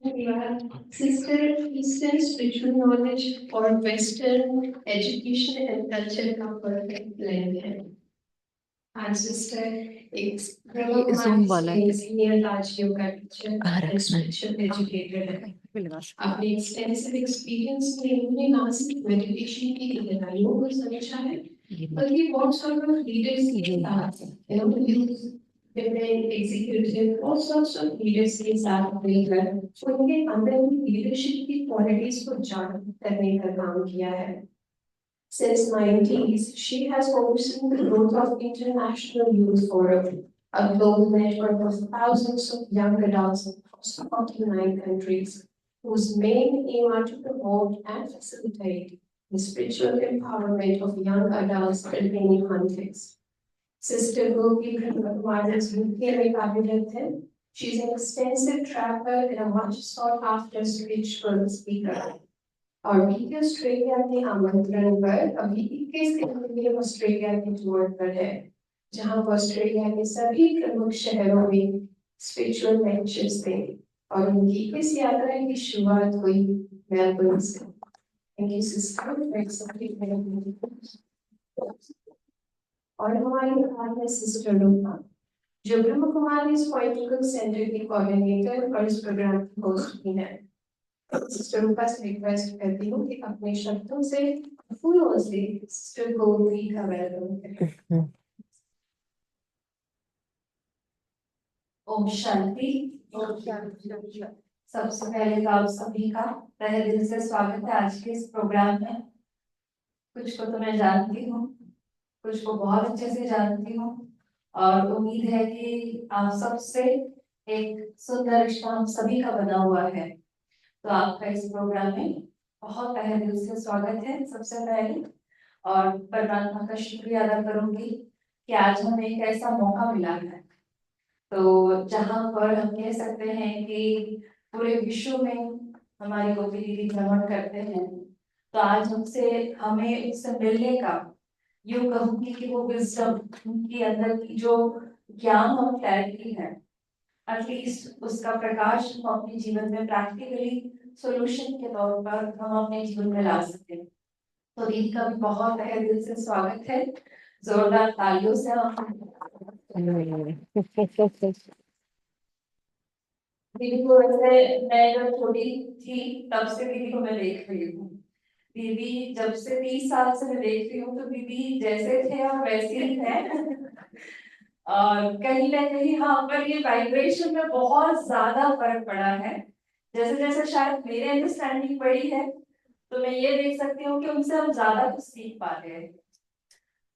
Yeah, sister, Eastern spiritual knowledge और Western education and culture का perfect blend है. Our sister is ये Zoom वाला है। senior Raj Yoga teacher कहाँ and रखना है? spiritual educator है. मिलेगा। अपने extensive experience में उन्होंने ना सिर्फ meditation की गहराइयों को समझा है, बल्कि बहुत सारे leaders के साथ, different executive, all sorts of leaders के साथ मिलकर उनके अंदर की leadership की qualities को जागृत करने का काम किया है. Since 90s, she has overseen the growth of International Youth Forum, a global network of thousands of young adults across 49 countries, whose main aim are to promote and facilitate the spiritual empowerment of young adults in any context. Sister Gopi Kumara's UK Republican, she's an extensive traveler and a much sought after spiritual speaker. और BK Australia के आमंत्रण पर अभी 21 दिन के लिए Australia के tour पर है, जहां वो ऑस्ट्रेलिया के सभी प्रमुख शहरों में स्पिरिचुअल लेक्चर्स देंगे और उनकी इस यात्रा की शुरुआत हुई मेलबर्न से. Thank you sister for accepting. और हमारी आज है सिस्टर रूपा, जो ब्रह्म कुमारी पॉइंटिकल सेंटर की कोऑर्डिनेटर और इस प्रोग्राम की होस्ट भी है. सिस्टर रूपा से रिक्वेस्ट करती हूँ कि अपने शब्दों से फूलों से सिस्टर गोपी का वेलकम करें. ओम शांति. ओम शांति. सबसे पहले तो आप सभी का तहे दिल से स्वागत है आज के इस प्रोग्राम में. कुछ को तो मैं जानती हूँ, कुछ को बहुत अच्छे से जानती हूँ और उम्मीद है कि आप सबसे एक सुंदर रिश्ता हम सभी का बना हुआ है. तो आपका इस प्रोग्राम में बहुत तहे दिल से स्वागत है सबसे पहले. और परमात्मा का शुक्रिया अदा करूंगी कि आज हमें एक ऐसा मौका मिला है, तो जहां पर हम कह सकते हैं कि पूरे विश्व में हमारी गोपी दीदी भ्रमण करते हैं. तो आज हमें उनसे मिलने का, यूं कहूंगी कि वो विजडम, उनकी अंदर की जो ज्ञान और क्लैरिटी है, एटलीस्ट उसका प्रकाश हम अपने जीवन में प्रैक्टिकली सॉल्यूशन के तौर पर हम अपने जीवन में ला सकते हैं. तो दीदी का भी बहुत तहे दिल से स्वागत है. जोरदार तालियों से दीदी को वैसे मैं जब छोटी थी तब से दीदी को मैं देख रही हूँ. दीदी जब से 30 साल से मैं देख रही हूँ, तो दीदी जैसे थे और वैसे ही है. और कहीं ना कहीं हाँ, पर ये वाइब्रेशन में बहुत ज्यादा फर्क पड़ा है. जैसे जैसे शायद मेरे अंडरस्टैंडिंग बढ़ी है, तो मैं ये देख सकती हूँ कि उनसे हम ज्यादा कुछ सीख पाते हैं.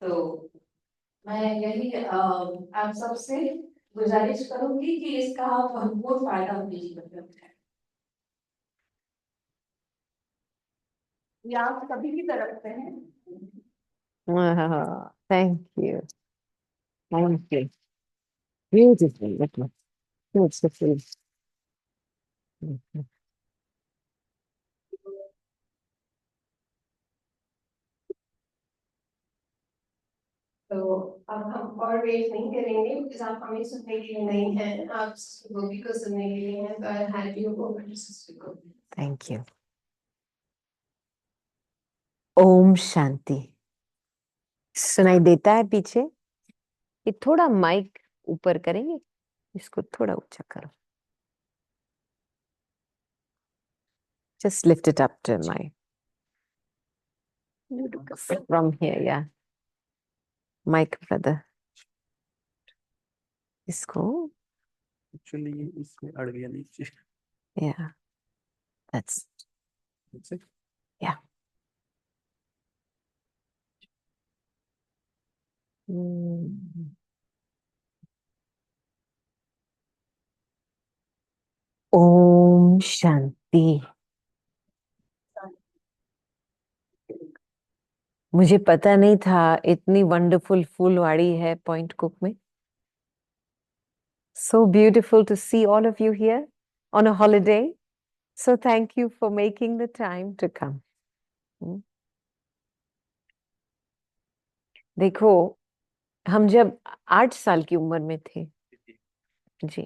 तो मैं यही आप सबसे गुजारिश करूंगी कि इसका आप भरपूर फायदा अपने जीवन में उठाएं. ये आप सभी की तरफ से है. Thank you. Thank you. Beautiful. Beautiful. तो अब हम और वेट नहीं करेंगे, बिकॉज़ आप हमें सुनने के लिए नहीं हैं, आप गोपी को सुनने के लिए हैं. तो I have you over to sister Gopi. Thank you. ओम शांति. सुनाई देता है पीछे? ये थोड़ा माइक ऊपर करेंगे, इसको थोड़ा ऊंचा करो. Just lift it up to my from here, yeah. Mic, brother. इसको एक्चुअली इसमें अड़ गया नीचे. yeah, that's it. yeah. Om Shanti. मुझे पता नहीं था इतनी वंडरफुल फूलवाड़ी है पॉइंट कुक में. So beautiful to see all of you here on a holiday. So thank you for making the time to come. देखो, हम जब 8 साल की उम्र में थे जी,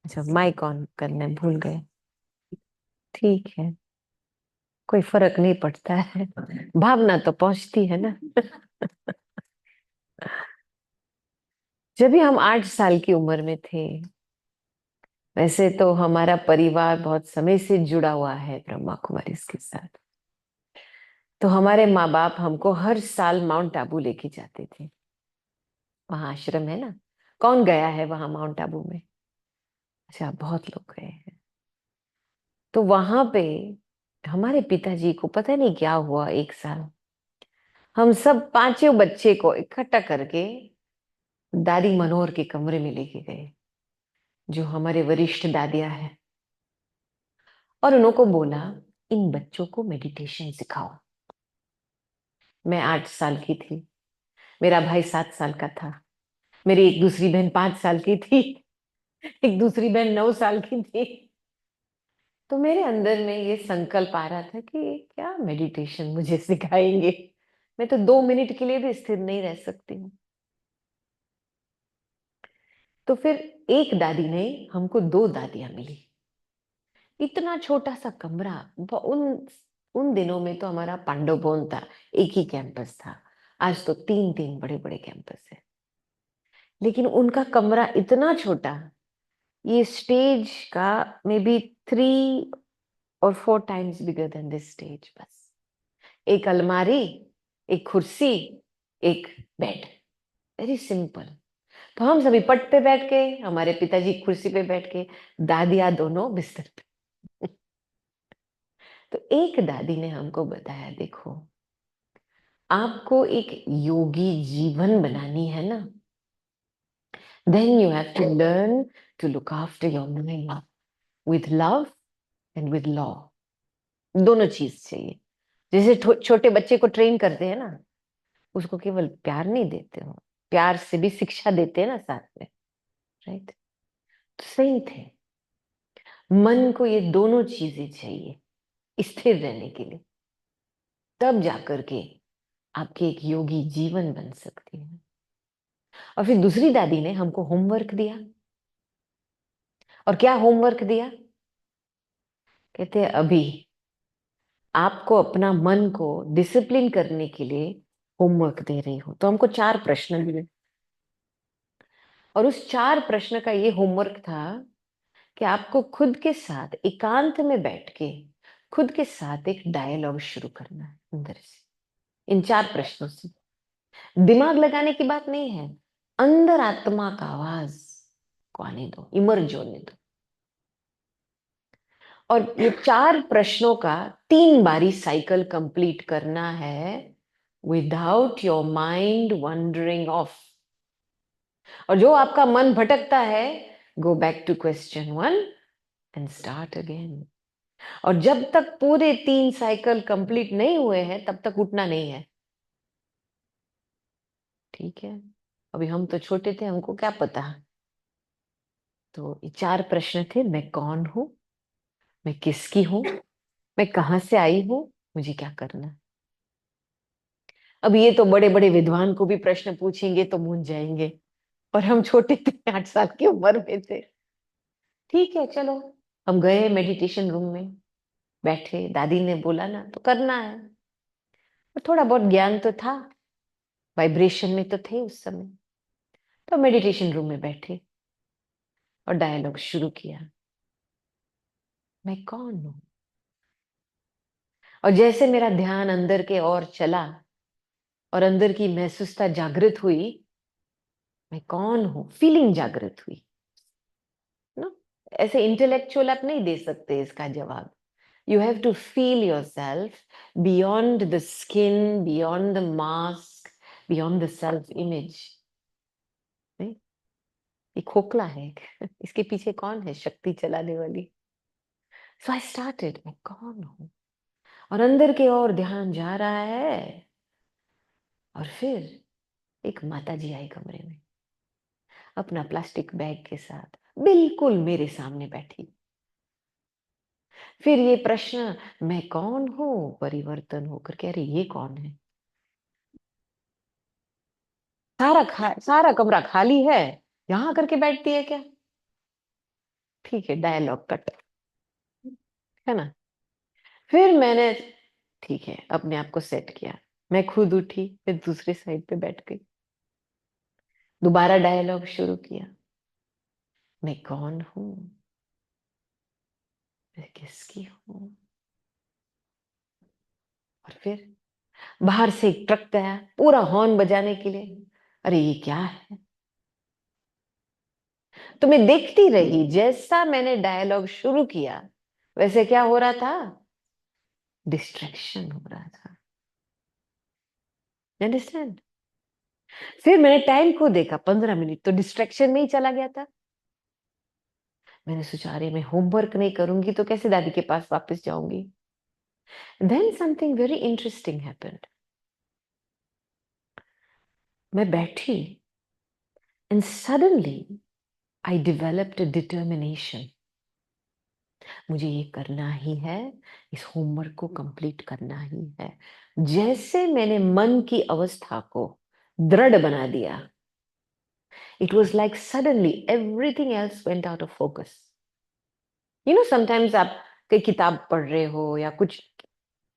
अच्छा, माइक ऑन करने भूल गए। ठीक है, कोई फर्क नहीं पड़ता है, भावना तो पहुंचती है ना। जब भी हम 8 साल की उम्र में थे, वैसे तो हमारा परिवार बहुत समय से जुड़ा हुआ है ब्रह्मा कुमारी के साथ, तो हमारे माँ बाप हमको हर साल माउंट आबू लेके जाते थे। वहां आश्रम है ना, कौन गया है वहां माउंट आबू में? अच्छा, बहुत लोग गए हैं। तो वहां पे हमारे पिताजी को पता नहीं क्या हुआ, एक साल हम सब पांचों बच्चे को इकट्ठा करके दादी मनोहर के कमरे में लेके गए, जो हमारे वरिष्ठ दादियां हैं, और उनको बोला इन बच्चों को मेडिटेशन सिखाओ। मैं 8 साल की थी, मेरा भाई 7 साल का था, मेरी एक दूसरी बहन 5 साल की थी, एक दूसरी बहन 9 साल की थी। तो मेरे अंदर में ये संकल्प आ रहा था कि क्या मेडिटेशन मुझे सिखाएंगे, मैं तो 2 मिनट के लिए भी स्थिर नहीं रह सकती हूँ। तो फिर एक दादी ने हमको 2 दादियां मिली, इतना छोटा सा कमरा। उन उन दिनों में तो हमारा पांडव भवन था, एक ही कैंपस था, आज तो 3 3 बड़े बड़े कैंपस है। लेकिन उनका कमरा इतना छोटा, ये स्टेज का may be 3 or 4 times bigger than this stage. बस एक अलमारी, एक कुर्सी, एक बेड, वेरी सिंपल। तो हम सभी पट पे बैठ के, हमारे पिताजी कुर्सी पे बैठ के, दादियां दोनों बिस्तर पे। तो एक दादी ने हमको बताया, देखो आपको एक योगी जीवन बनानी है ना, then you have to learn to look after your mind with love and with law. दोनों चीज चाहिए। जैसे छोटे बच्चे को ट्रेन करते हैं ना, उसको केवल प्यार नहीं देते हो, प्यार से भी शिक्षा देते हैं ना साथ में, राइट? तो सही थे, मन को ये दोनों चीजें चाहिए स्थिर रहने के लिए, तब जाकर के आपकी एक योगी जीवन बन सकती है। और फिर दूसरी दादी ने हमको होमवर्क दिया। और क्या होमवर्क दिया? कहते हैं अभी आपको अपना मन को डिसिप्लिन करने के लिए होमवर्क दे रही हूं। तो हमको 4 प्रश्न दिए, और उस 4 प्रश्न का ये होमवर्क था कि आपको खुद के साथ एकांत में बैठ के खुद के साथ एक डायलॉग शुरू करना है अंदर से, इन 4 प्रश्नों से। दिमाग लगाने की बात नहीं है, अंदर आत्मा का आवाज को आने दो, इमर्ज होने दो। और ये 4 प्रश्नों का 3 बारी साइकिल कंप्लीट करना है without your mind wandering off. और जो आपका मन भटकता है, go back to question 1 and start again. और जब तक पूरे 3 साइकिल कंप्लीट नहीं हुए हैं, तब तक उठना नहीं है, ठीक है? अभी हम तो छोटे थे, हमको क्या पता। तो ये 4 प्रश्न थे, मैं कौन हूं, मैं किसकी हूं, मैं कहां से आई हूं, मुझे क्या करना है। अब ये तो बड़े बड़े विद्वान को भी प्रश्न पूछेंगे तो मूंझ जाएंगे, और हम छोटे थे, 8 साल की उम्र में थे। ठीक है, चलो हम गए मेडिटेशन रूम में, बैठे, दादी ने बोला ना तो करना है। और थोड़ा बहुत ज्ञान तो था, वाइब्रेशन में तो थे उस समय। तो मेडिटेशन रूम में बैठे और डायलॉग शुरू किया, मैं कौन हूं। और जैसे मेरा ध्यान अंदर के ओर चला और अंदर की महसूसता जागृत हुई, मैं कौन हूं फीलिंग जागृत हुई ना। ऐसे इंटेलेक्चुअल आप नहीं दे सकते इसका जवाब। You have to feel yourself beyond the skin, beyond the mask, beyond the self image. ये खोखला है। इसके पीछे कौन है शक्ति चलाने वाली? सो आई स्टार्टेड, मैं कौन हूं। और अंदर की ओर ध्यान जा रहा है, और फिर एक माता जी आई कमरे में, अपना प्लास्टिक बैग के साथ बिल्कुल मेरे सामने बैठी। फिर ये प्रश्न, मैं कौन हूं, परिवर्तन होकर के, अरे ये कौन है? सारा कमरा खाली है, यहां करके बैठती है क्या? ठीक है, डायलॉग कट, है ना। फिर मैंने, ठीक है, अपने आप को सेट किया, मैं खुद उठी, फिर दूसरे साइड पे बैठ गई, दोबारा डायलॉग शुरू किया, मैं कौन हूं, मैं किसकी हूं। और फिर बाहर से एक ट्रक गया पूरा हॉर्न बजाने के लिए, अरे ये क्या है। तो मैं देखती रही, जैसा मैंने डायलॉग शुरू किया वैसे क्या हो रहा था, डिस्ट्रैक्शन हो रहा था, अंडरस्टैंड। फिर मैंने टाइम को देखा, 15 मिनट तो डिस्ट्रैक्शन में ही चला गया था। मैंने सोचा अरे मैं होमवर्क नहीं करूंगी तो कैसे दादी के पास वापस जाऊंगी। Then something very interesting happened. मैं बैठी and suddenly I developed a determination, मुझे ये करना ही है, इस होमवर्क को कंप्लीट करना ही है। जैसे मैंने मन की अवस्था को दृढ़ बना दिया, it was like suddenly everything else went out of focus. You know, sometimes आप कोई किताब पढ़ रहे हो या कुछ,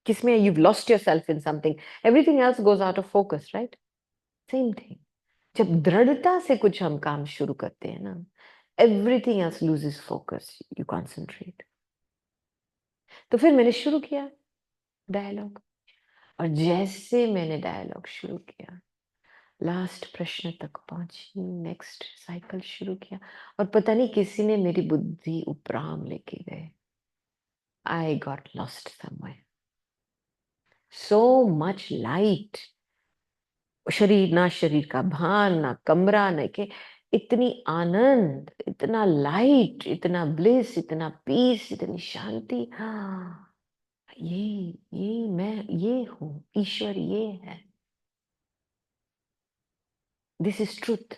किसमें you've lost yourself in something, everything else goes out of focus, right? Same thing. जब दृढ़ता से कुछ हम काम शुरू करते हैं ना, everything else loses focus, you concentrate. तो फिर मैंने शुरू किया डायलॉग, और जैसे मैंने डायलॉग शुरू किया, लास्ट प्रश्न तक पहुंची, नेक्स्ट साइकिल शुरू किया, और पता नहीं किसी ने मेरी बुद्धि उपराम लेके गए। I got lost somewhere. So much light. शरीर ना, शरीर का भान ना, कमरा न के, इतनी आनंद, इतना लाइट, इतना ब्लिस, इतना पीस, इतनी शांति। हाँ, ये मैं, ये हूं, ईश्वर ये है, दिस इज ट्रुथ।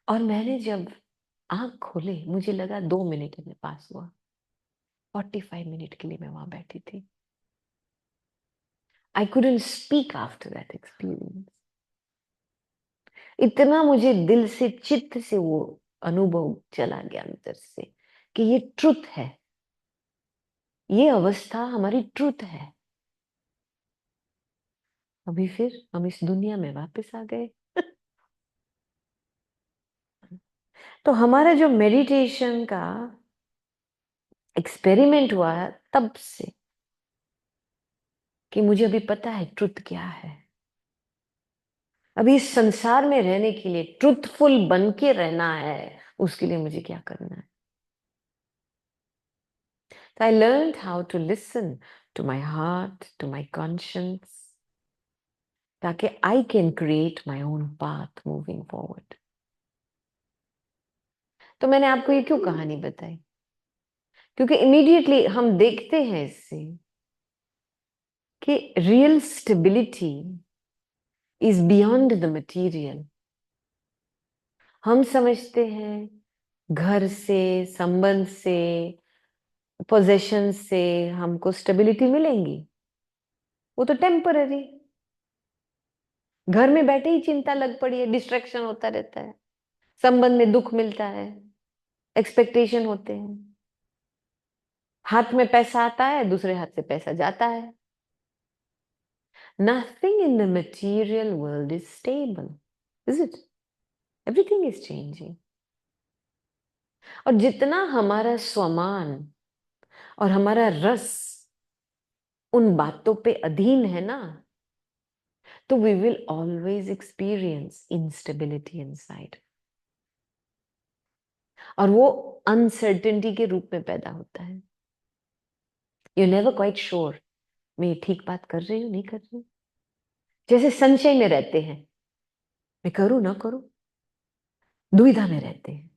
और मैंने जब आंख खोले, मुझे लगा 2 मिनट में पास हुआ, 45 मिनट के लिए मैं वहां बैठी थी। आई couldn't speak after that experience. इतना मुझे दिल से, चित्त से वो अनुभव चला गया अंदर से कि ये ट्रुथ है, ये अवस्था हमारी ट्रुथ है। अभी फिर हम इस दुनिया में वापस आ गए। तो हमारा जो मेडिटेशन का एक्सपेरिमेंट हुआ तब से, कि मुझे अभी पता है ट्रुथ क्या है। अभी इस संसार में रहने के लिए ट्रुथफुल बन के रहना है, उसके लिए मुझे क्या करना है। So I learned how to listen to my heart, to my conscience, ताकि I can create my own path moving forward. तो मैंने आपको ये क्यों कहानी बताई, क्योंकि इमीडिएटली हम देखते हैं इससे कि real stability is beyond the material. हम समझते हैं घर से, संबंध से, पोजेशन से हमको स्टेबिलिटी मिलेंगी, वो तो टेम्पररी। घर में बैठे ही चिंता लग पड़ी है, डिस्ट्रैक्शन होता रहता है, संबंध में दुख मिलता है, एक्सपेक्टेशन होते हैं, हाथ में पैसा आता है, दूसरे हाथ से पैसा जाता है। Nothing in the material world is stable, is it? Everything is changing. और जितना हमारा स्वमान और हमारा रस उन बातों पे अधीन है ना, तो we will always experience instability inside. और वो अनसर्टेनिटी के रूप में पैदा होता है। You're never quite sure, मैं ये ठीक बात कर रही हूँ, नहीं कर रही हूँ। जैसे संशय में रहते हैं, मैं करूँ ना करूँ, दुविधा में रहते हैं।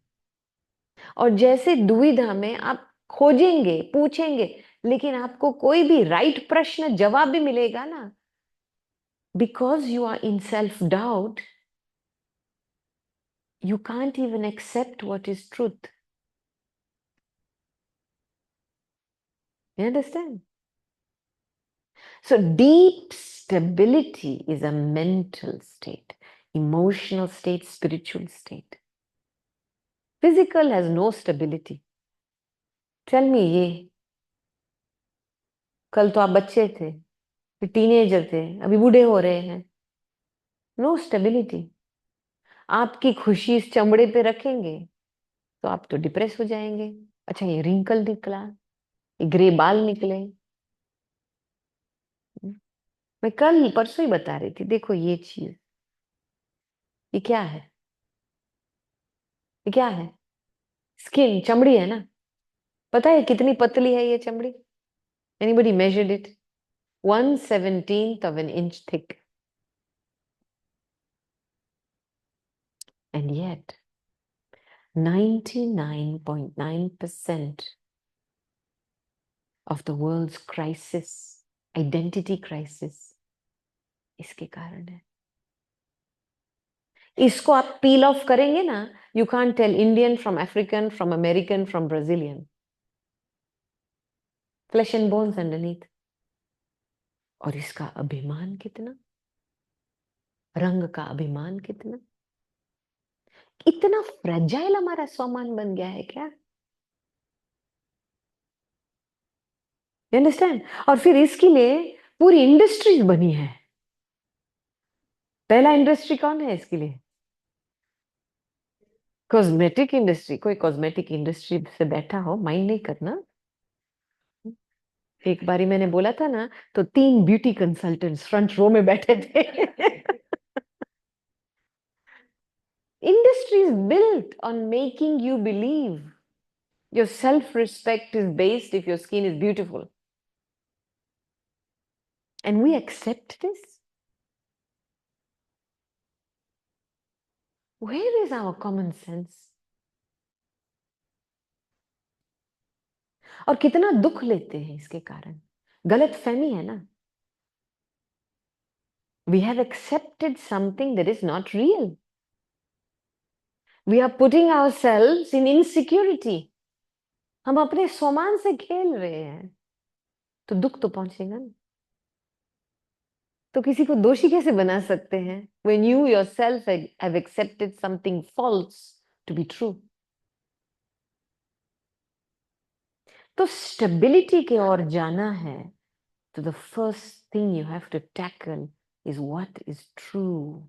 और जैसे दुविधा में आप खोजेंगे, पूछेंगे, लेकिन आपको कोई भी राइट प्रश्न जवाब भी मिलेगा ना, because you are in self doubt, you can't even accept what is truth. You understand? So deep stability is a mental state, emotional state, spiritual state. Physical has no stability. Tell me ये, कल तो आप बच्चे थे, फिर teenager थे, अभी बूढ़े हो रहे हैं. No stability. आपकी खुशी इस चमड़े पे रखेंगे तो आप तो डिप्रेस हो जाएंगे. अच्छा, ये रिंकल निकला, ये ग्रे बाल निकले. मैं कल परसों ही बता रही थी, देखो ये चीज, ये क्या है? ये क्या है? स्किन, चमड़ी है ना. पता है कितनी पतली है ये चमड़ी? Anybody measured it? 1/17 of an inch thick. And yet 99.9% of the world's crisis, identity crisis, इसके कारण है. इसको आप पील ऑफ करेंगे ना, you can't tell Indian from African, from American, from Brazilian. Flesh and bones underneath. और इसका अभिमान कितना, रंग का अभिमान कितना, इतना फ्रेजाइल हमारा स्वमान बन गया है क्या? You understand? और फिर इसके लिए पूरी इंडस्ट्रीज बनी है. पहला इंडस्ट्री कौन है इसके लिए? Cosmetic industry. कोई कॉस्मेटिक इंडस्ट्री से बैठा हो, माइंड नहीं करना. एक बारी मैंने बोला था ना, तो 3 ब्यूटी कंसल्टेंट्स फ्रंट रो में बैठे थे. Industry is built on making you believe your self respect is based if your skin is beautiful. And we accept this. Where is our common sense? और कितना दुख लेते हैं इसके कारण. गलत फहमी है ना. We have accepted something that is not real. We are putting ourselves in insecurity. हम अपने स्वमान से खेल रहे हैं, तो दुख तो पहुंचेगा ना. तो किसी को दोषी कैसे बना सकते हैं when you yourself have accepted something false to be true? तो स्टेबिलिटी की ओर जाना है, तो the first thing you have to tackle is what is true.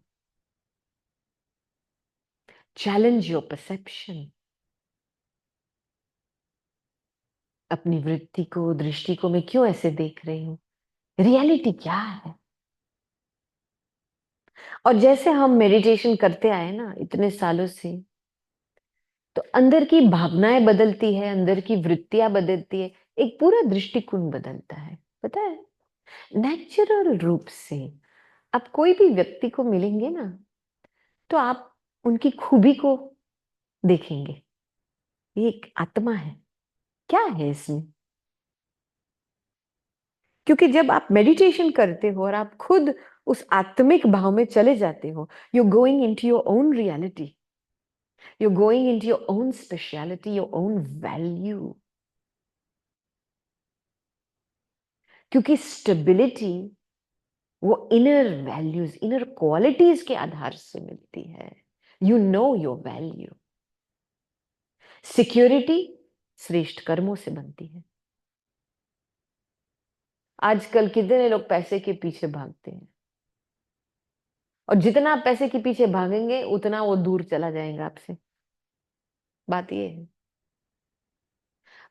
Challenge your perception. अपनी वृत्ति को, दृष्टि को मैं क्यों ऐसे देख रही हूं? रियलिटी क्या है? और जैसे हम मेडिटेशन करते आए ना इतने सालों से, तो अंदर की भावनाएं बदलती है, अंदर की वृत्तियां बदलती है, एक पूरा दृष्टिकोण बदलता है. पता है, नेचुरल रूप से आप कोई भी व्यक्ति को मिलेंगे ना, तो आप उनकी खूबी को देखेंगे. ये एक आत्मा है, क्या है इसमें? क्योंकि जब आप मेडिटेशन करते हो और आप खुद उस आत्मिक भाव में चले जाते हो, you going into your own reality, you going into your own speciality, your own value. क्योंकि स्टेबिलिटी वो इनर वैल्यूज, इनर क्वालिटीज के आधार से मिलती है. You know your value. Security श्रेष्ठ कर्मों से बनती है. आजकल कितने लोग पैसे के पीछे भागते हैं, और जितना आप पैसे के पीछे भागेंगे उतना वो दूर चला जाएगा आपसे. बात ये है.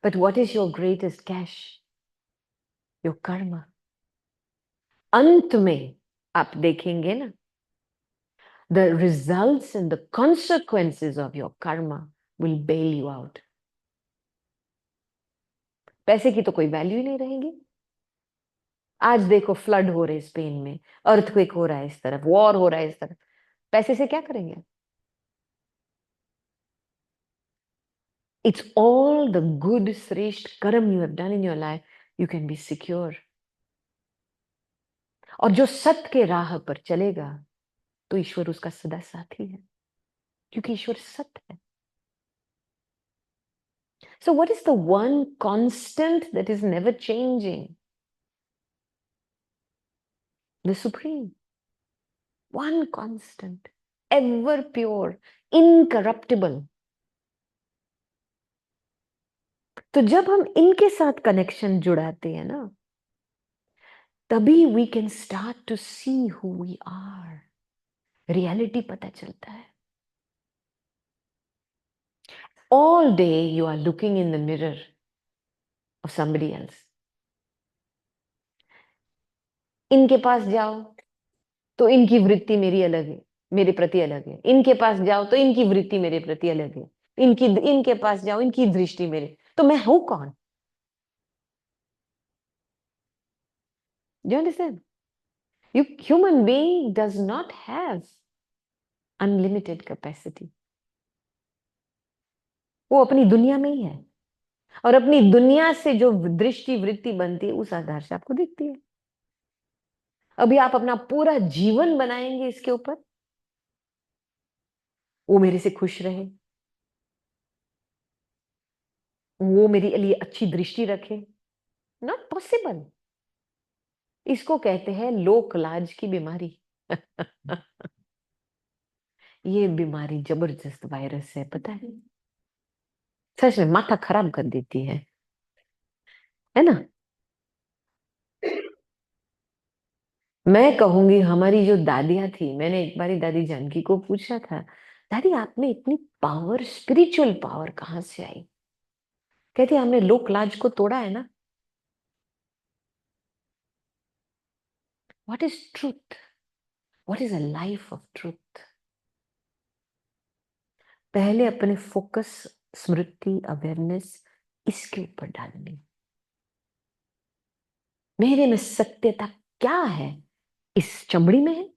But what is your greatest cash? Your Karma. अंत में आप देखेंगे ना, the results and the consequences of your karma will bail you out. पैसे की तो कोई वैल्यू ही नहीं रहेगी. आज देखो, फ्लड हो रहे हैं स्पेन में, अर्थक्वेक हो रहा है इस तरफ, वॉर हो रहा है इस तरफ. पैसे से क्या करेंगे? It's all the good श्रेष्ठ कर्म you have done in your life, you can be secure. और जो सत्य के राह पर चलेगा, तो ईश्वर उसका सदा साथी है, क्योंकि ईश्वर सत्य है. So what is the one constant that is never changing? The Supreme. One constant, ever pure, incorruptible. तो जब हम इनके साथ कनेक्शन जुड़ाते हैं ना, तभी we can start to see who we are, reality पता चलता है। All day you are looking in the mirror of somebody else। इनके पास जाओ तो इनकी वृत्ति मेरी अलग है, मेरे प्रति अलग है। इनके पास जाओ तो इनकी वृत्ति मेरे प्रति अलग है। इनके पास जाओ, इनकी दृष्टि मेरे, तो मैं हूं कौन? You understand? Human being does not have unlimited capacity। वो अपनी दुनिया में ही है, और अपनी दुनिया से जो दृष्टि वृत्ति बनती है उस आधार से आपको दिखती है। अभी आप अपना पूरा जीवन बनाएंगे इसके ऊपर, वो मेरे से खुश रहे, वो मेरे लिए अच्छी दृष्टि रखे, नॉट पॉसिबल। इसको कहते हैं लोक लाज की बीमारी। ये बीमारी जबरदस्त वायरस है, पता है? सच में माथा खराब कर देती है ना? मैं कहूंगी हमारी जो दादियां थी, मैंने एक बारी दादी जानकी को पूछा था, दादी आप में इतनी पावर, स्पिरिचुअल पावर कहाँ से आई? कहती हमने लोक लाज को तोड़ा है ना। What is truth? What is a life of truth? पहले अपने फोकस, स्मृति, अवेयरनेस इसके ऊपर डालनी। मेरे में सत्यता क्या है? इस चमड़ी में है,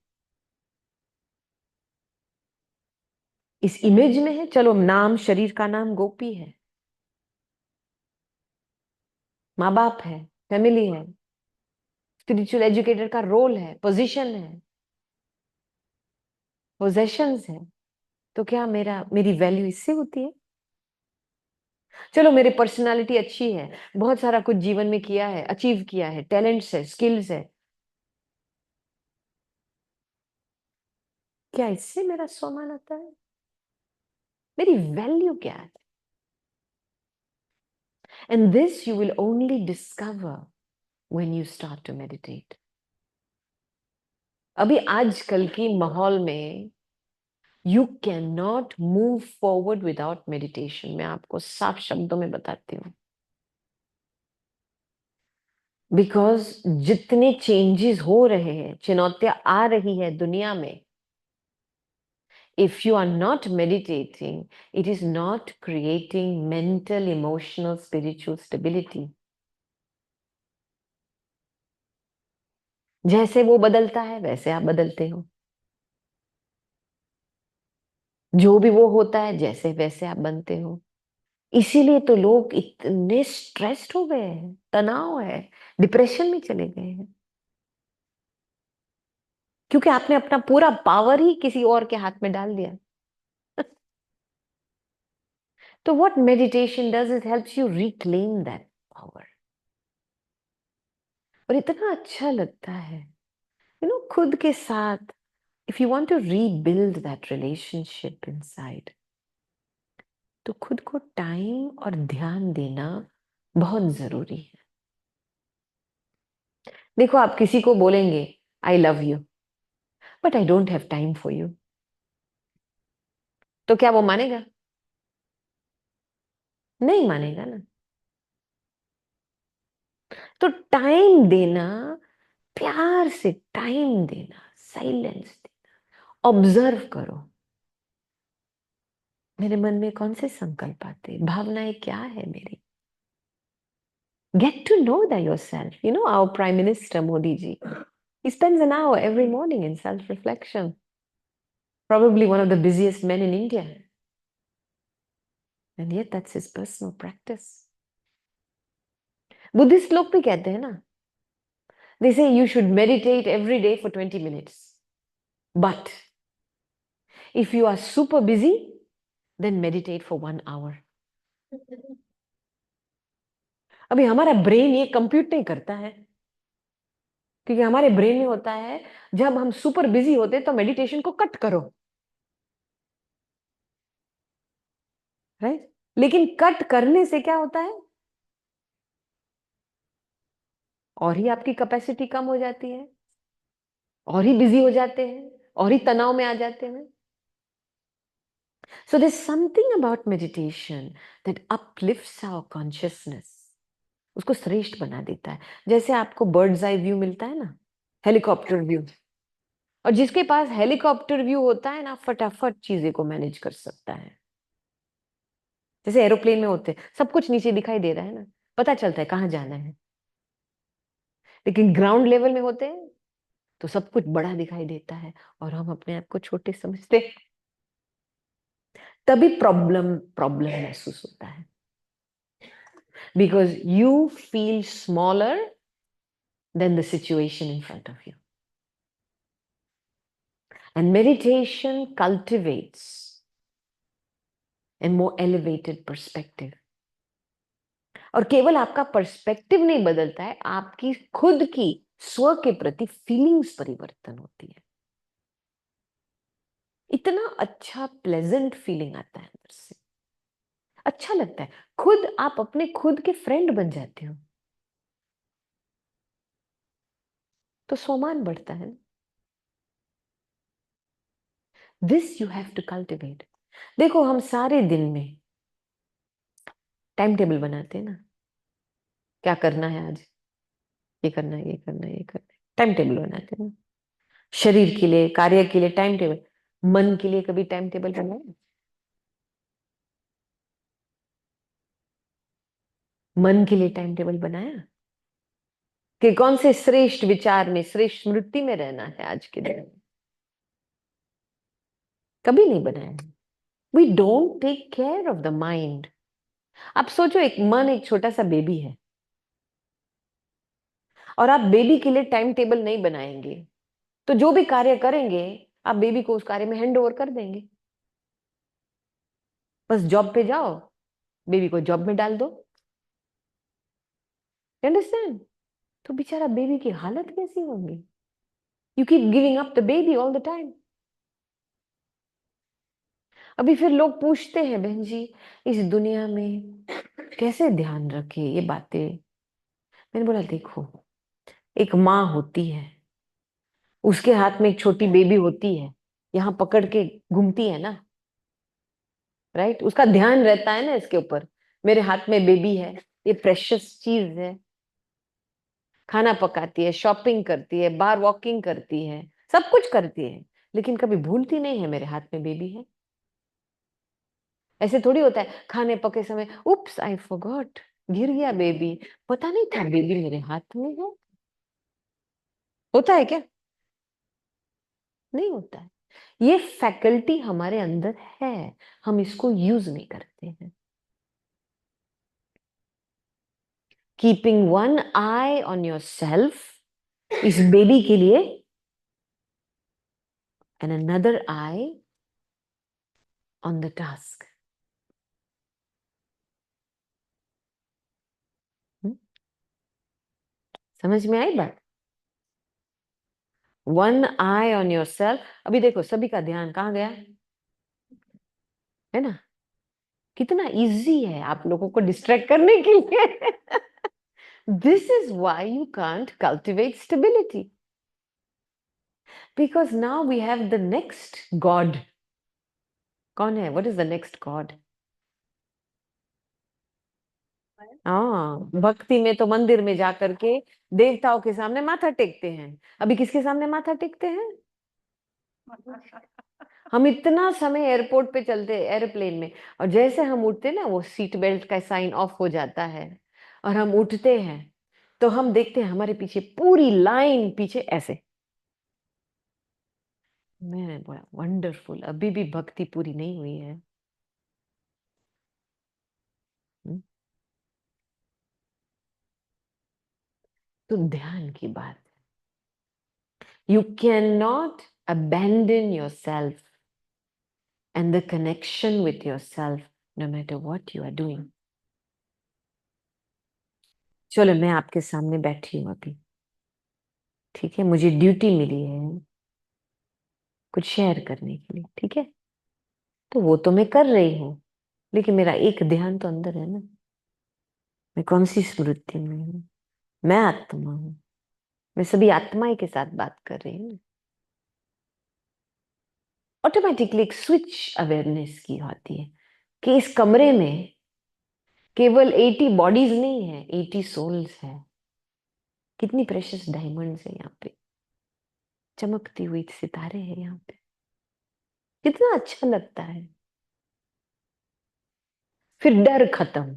इस इमेज में है। चलो नाम, शरीर का नाम गोपी है, माँ बाप है, फैमिली है, स्पिरिचुअल एजुकेटर का रोल है, पोजीशन है, पोजेशंस है। तो क्या मेरी वैल्यू इससे होती है? चलो मेरी पर्सनालिटी अच्छी है, बहुत सारा कुछ जीवन में किया है, अचीव किया है, टैलेंट्स है, स्किल्स है, क्या इससे मेरा सम्मान आता है? मेरी वैल्यू क्या है? And this you will only discover when you start to meditate. अभी आजकल की माहौल में you can not move forward without meditation. मैं आपको साफ शब्दों में बताती हूँ, बिकॉज जितने चेंजेस हो रहे हैं, चुनौतियां आ रही है दुनिया में, if you are not meditating, it is not creating mental, emotional, spiritual stability। जैसे वो बदलता है वैसे आप बदलते हो, जो भी वो होता है जैसे वैसे आप बनते हो। इसीलिए तो लोग इतने स्ट्रेस्ड हो गए हैं, तनाव है, डिप्रेशन में चले गए हैं, क्योंकि आपने अपना पूरा पावर ही किसी और के हाथ में डाल दिया। तो what meditation does, it helps you reclaim that power। और इतना अच्छा लगता है, खुद के साथ। If you want to rebuild that relationship inside, तो खुद को टाइम और ध्यान देना बहुत जरूरी है। देखो आप किसी को बोलेंगे I love you but I don't have time for you, तो क्या वो मानेगा? नहीं मानेगा ना। तो टाइम देना, प्यार से टाइम देना, साइलेंस देना, ऑब्जर्व करो मेरे मन में कौन से संकल्प आते, भावनाएं क्या है मेरी। Get to know that yourself. Our Prime Minister Modi ji, he spends an hour every morning in self-reflection. Probably one of the busiest men in India. And yet that's his personal practice. Buddhist लोग भी कहते हैं ना, they say you should meditate every day for 20 minutes. But if you are super busy, then meditate for 1 hour. अभी हमारा brain ये compute नहीं करता है, क्योंकि हमारे ब्रेन में होता है जब हम सुपर बिजी होते तो मेडिटेशन को कट करो, राइट? लेकिन कट करने से क्या होता है? और ही आपकी कैपेसिटी कम हो जाती है, और ही बिजी हो जाते हैं, और ही तनाव में आ जाते हैं। So there's something about meditation that uplifts our consciousness. उसको श्रेष्ठ बना देता है। जैसे आपको बर्ड्स आई व्यू मिलता है ना, हेलीकॉप्टर व्यू, और जिसके पास हेलीकॉप्टर व्यू होता है ना, फटाफट चीजें को मैनेज कर सकता है। जैसे एरोप्लेन में होते हैं, सब कुछ नीचे दिखाई दे रहा है ना, पता चलता है कहाँ जाना है। लेकिन ग्राउंड लेवल में होते हैं तो सब कुछ बड़ा दिखाई देता है और हम अपने आप को छोटे समझते हैं। तभी प्रॉब्लम प्रॉब्लम महसूस होता है, because you feel smaller than the situation in front of you. And meditation cultivates a more elevated perspective. और केवल आपका पर्सपेक्टिव नहीं बदलता है, आपकी खुद की स्व के प्रति फीलिंग्स परिवर्तन होती है। इतना अच्छा प्लेजेंट फीलिंग आता है अंदर से, अच्छा लगता है। खुद आप अपने खुद के फ्रेंड बन जाते हो तो सम्मान बढ़ता है। This you have to cultivate. देखो, हम सारे दिन में टाइम टेबल बनाते हैं ना, क्या करना है आज, ये करना है, ये करना है, ये करना है, टाइम टेबल बनाते हैं ना। शरीर के लिए, कार्य के लिए टाइम टेबल, मन के लिए कभी टाइम टेबल बनाया? मन के लिए टाइम टेबल बनाया कि कौन से श्रेष्ठ विचार में, श्रेष्ठ स्मृति में रहना है आज के दिन? कभी नहीं बनाया। We don't take care of the mind. आप सोचो, एक मन एक छोटा सा बेबी है और आप बेबी के लिए टाइम टेबल नहीं बनाएंगे तो जो भी कार्य करेंगे आप बेबी को उस कार्य में हैंड ओवर कर देंगे। बस जॉब पे जाओ, बेबी को जॉब में डाल दो। अंडरस्टैंड? तो बेचारा बेबी की हालत कैसी होगी? You keep giving up the baby all the time. अभी फिर लोग पूछते हैं, बहन जी इस दुनिया में कैसे ध्यान रखे ये बातें। मैंने बोला देखो, एक माँ होती है, उसके हाथ में एक छोटी बेबी होती है, यहाँ पकड़ के घूमती है ना, राइट? उसका ध्यान रहता है ना इसके ऊपर, मेरे हाथ में बेबी है, ये प्रेशियस चीज है। खाना पकाती है, शॉपिंग करती है, बाहर वॉकिंग करती है, सब कुछ करती है, लेकिन कभी भूलती नहीं है मेरे हाथ में बेबी है। ऐसे थोड़ी होता है खाने पके समय उप्स आई फॉरगॉट, गिर गया बेबी, पता नहीं था बेबी मेरे हाथ में है। होता है क्या? नहीं होता है। ये फैकल्टी हमारे अंदर है, हम इसको यूज नहीं करते हैं। Keeping one I on your self इस बेबी के लिए, and another I on the task. समझ में आई बात? One I on your self. अभी देखो, सभी का ध्यान कहाँ गया है ना? कितना इजी है आप लोगों को डिस्ट्रैक्ट करने के लिए। This is why you can't cultivate stability, because now we have the next god. कौन है? What is the next god? हाँ, भक्ति में तो मंदिर में जाकर के देवताओं के सामने माथा टेकते हैं। अभी किसके सामने माथा टेकते हैं? हम इतना समय एयरपोर्ट पे चलते, एयरप्लेन में, और जैसे हम उठते ना, वो सीट बेल्ट का साइन ऑफ हो जाता है और हम उठते हैं तो हम देखते हैं हमारे पीछे पूरी लाइन पीछे ऐसे। मैंने बोला वंडरफुल, अभी भी भक्ति पूरी नहीं हुई है। हम्म, तो ध्यान की बात, you can not abandon yourself and the connection with yourself no matter what you are doing. चलो, मैं आपके सामने बैठी हूं अभी, ठीक है? मुझे ड्यूटी मिली है कुछ शेयर करने के लिए, ठीक है? तो वो तो मैं कर रही हूँ, लेकिन मेरा एक ध्यान तो अंदर है ना, मैं कौन सी स्मृति में हूँ, मैं आत्मा हूं, मैं सभी आत्माएं के साथ बात कर रही हूँ। ऑटोमेटिकली एक स्विच अवेयरनेस की होती है कि इस कमरे में केवल 80 बॉडीज नहीं है, 80 सोल्स है। कितनी प्रेशियस डायमंड्स है यहाँ पे, चमकती हुई सितारे हैं यहाँ पे, कितना अच्छा लगता है। फिर डर खत्म,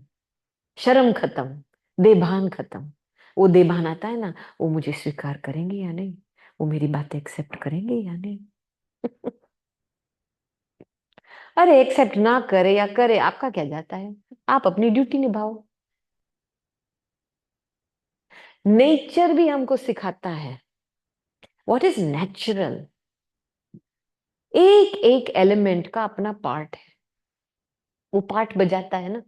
शर्म खत्म, देभान खत्म। वो देभान आता है ना, वो मुझे स्वीकार करेंगे या नहीं, वो मेरी बातें एक्सेप्ट करेंगे या नहीं। अरे एक्सेप्ट ना करे या करे, आपका क्या जाता है, आप अपनी ड्यूटी निभाओ। नेचर भी हमको सिखाता है व्हाट इज नेचुरल। एक एक एलिमेंट का अपना पार्ट है, वो पार्ट बजाता है ना।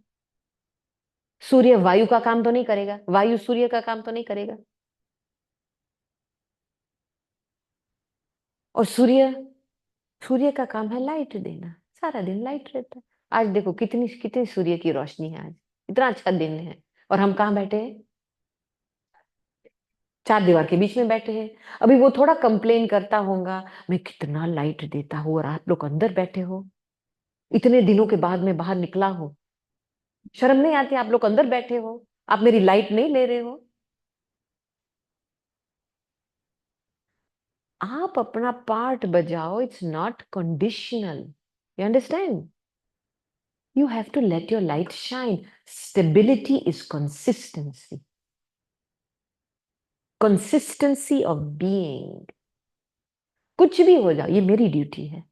सूर्य वायु का काम तो नहीं करेगा, वायु सूर्य का काम तो नहीं करेगा, और सूर्य, सूर्य का काम है लाइट देना, सारा दिन लाइट रहता है। आज देखो कितनी कितनी सूर्य की रोशनी है, आज इतना अच्छा दिन है, और हम कहाँ बैठे हैं, चार दीवार के बीच में बैठे हैं। अभी वो थोड़ा कंप्लेन करता होगा, मैं कितना लाइट देता हूँ और आप लोग अंदर बैठे हो, इतने दिनों के बाद मैं बाहर निकला हूं, शर्म नहीं आती, आप लोग अंदर बैठे हो, आप मेरी लाइट नहीं ले रहे हो। आप अपना पार्ट बजाओ, it's not conditional, you understand. You have to let your light shine. Stability is consistency, consistency of being. कुछ भी हो जाओ, ये मेरी ड्यूटी है।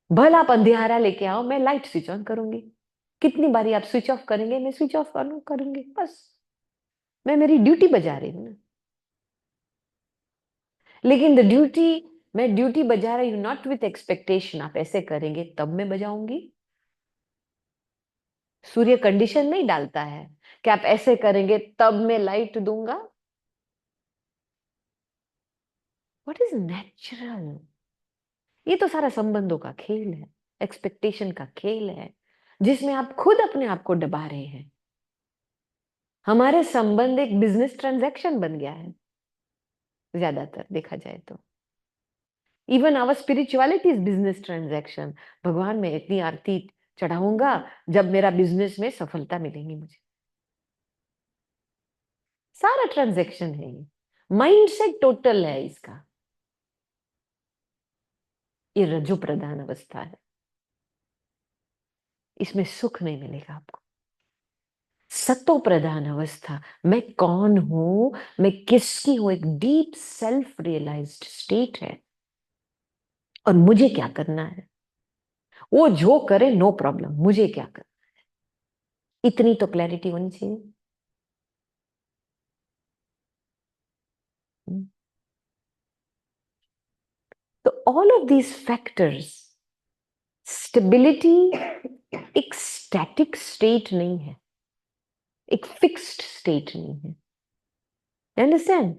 भला आप अंधेरा लेके आओ, मैं लाइट स्विच ऑन करूंगी। कितनी बारी आप स्विच ऑफ करेंगे, मैं स्विच ऑफ करूंगी, बस मैं मेरी ड्यूटी बजा रही हूँ ना। लेकिन द ड्यूटी, मैं ड्यूटी बजा रही हूं नॉट विथ एक्सपेक्टेशन आप ऐसे करेंगे तब मैं बजाऊंगी। सूर्य कंडीशन नहीं डालता है कि आप ऐसे करेंगे तब मैं लाइट दूंगा। What is natural. ये तो सारा संबंधों का खेल है, एक्सपेक्टेशन का खेल है, जिसमें आप खुद अपने आप को दबा रहे हैं। हमारे संबंध एक बिजनेस ट्रांजैक्शन बन गया है, ज्यादातर देखा जाए तो। Even our spirituality is business transaction. भगवान मैं इतनी आरती चढ़ाऊंगा जब मेरा बिजनेस में सफलता मिलेगी मुझे। सारा ट्रांजैक्शन है ये, माइंडसेट टोटल है इसका। ये रजो प्रधान अवस्था है, इसमें सुख नहीं मिलेगा आपको। सतो प्रधान अवस्था, मैं कौन हूं, मैं किसकी हूं, एक डीप सेल्फ रियलाइज्ड स्टेट है, और मुझे क्या करना है, वो जो करे नो प्रॉब्लम, मुझे क्या करना, इतनी तो क्लैरिटी होनी चाहिए। तो all of these factors, stability एक स्टैटिक स्टेट नहीं है, एक फिक्स्ड स्टेट नहीं है, अंडरस्टैंड।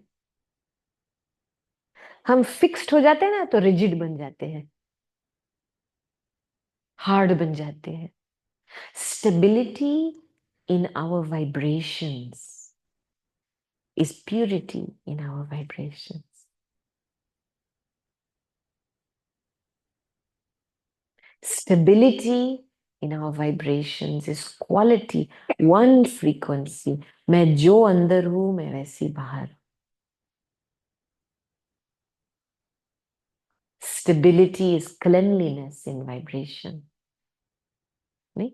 हम फिक्स्ड हो जाते हैं ना तो रिजिड बन जाते हैं, हार्ड बन जाते हैं। Stability in our vibrations is purity in our vibrations. Stability in our vibrations is quality, one frequency. मैं जो अंदर हूं मैं वैसी बाहर। Stability is cleanliness in vibration. नहीं,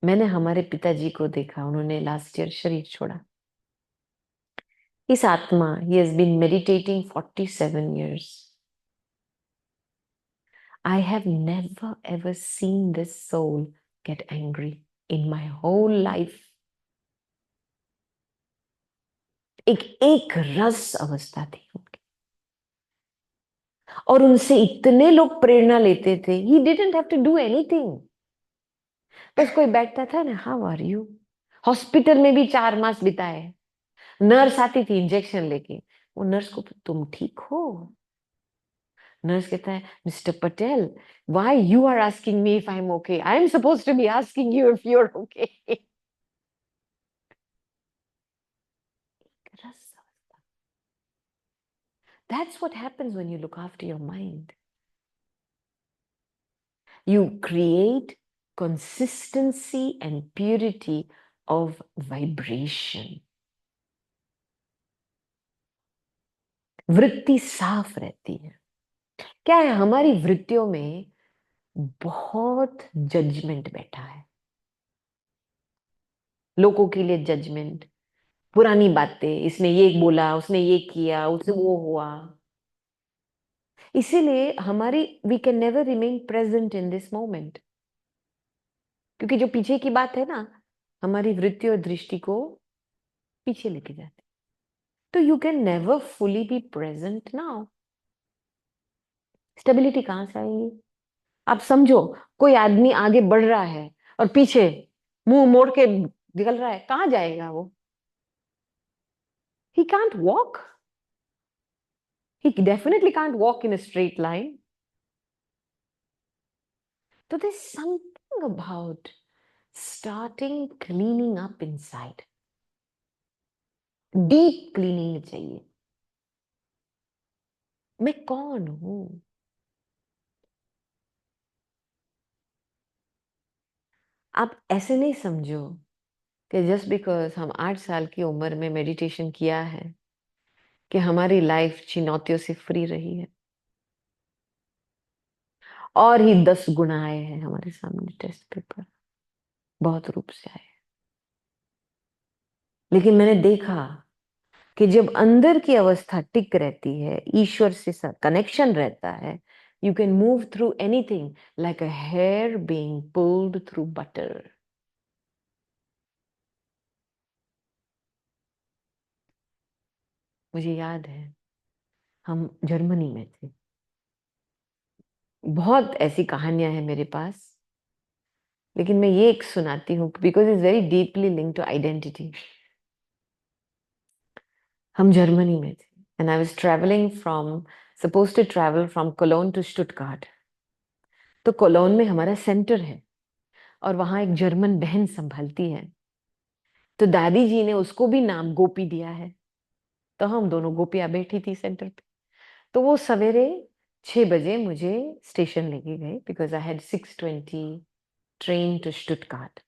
मैंने हमारे पिताजी को देखा, उन्होंने लास्ट ईयर शरीर छोड़ा। इस आत्मा, he has been meditating 47 years. I have never ever seen this soul get angry in my whole life. एक रस अवस्था थी उनकी, और उनसे इतने लोग प्रेरणा लेते थे। He didn't have to do anything. बस कोई बैठता था ना, हाउ आर यू। हॉस्पिटल में भी 4 मास बिताए, नर्स आती थी इंजेक्शन लेके, वो नर्स को, तुम ठीक हो। नर्स कहता है, mister Patel, why you are asking me if I am okay, I am supposed to be asking you if you are okay. That's what happens when you look after your mind. You create consistency and purity of vibration. वृत्ति साफ रहती है. क्या है, हमारी वृत्तियों में बहुत जजमेंट बैठा है. लोगों के लिए जजमेंट, पुरानी बातें, इसने ये बोला, उसने ये किया, उससे वो हुआ. इसीलिए हमारी we can never remain present in this moment, क्योंकि जो पीछे की बात है ना, हमारी वृत्ति और दृष्टि को पीछे लेके जाती. तो you can never fully be present now. Stability कहां से आएगी? आप समझो, कोई आदमी आगे बढ़ रहा है और पीछे मुंह मोड़ के निकल रहा है, कहां जाएगा वो? He can't walk. He definitely can't walk in a straight line. So there's something about starting cleaning up inside. Deep cleaning चाहिए. मैं कौन हूं? आप ऐसे नहीं समझो कि जस्ट बिकॉज हम 8 साल की उम्र में मेडिटेशन किया है कि हमारी लाइफ चुनौतियों से फ्री रही है. और ही 10 गुना आए हैं हमारे सामने टेस्ट पेपर, बहुत रूप से आए. लेकिन मैंने देखा कि जब अंदर की अवस्था टिक रहती है, ईश्वर से कनेक्शन रहता है, you can move through anything like a hair being pulled through butter. मुझे याद है, हम जर्मनी में थे. बहुत ऐसी कहानियां हैं मेरे पास, लेकिन मैं ये एक सुनाती हूँ because it's very deeply linked to identity. हम जर्मनी में थे and I was travelling from suppose to travel from Cologne to Stuttgart. तो कोलोन में हमारा सेंटर है और वहां एक जर्मन बहन संभालती है. तो दादी जी ने उसको भी नाम गोपी दिया है. तो हम दोनों गोपियां बैठी थी सेंटर पे. तो वो सवेरे 6 बजे मुझे स्टेशन लेके गए because I had 6:20 train to Stuttgart.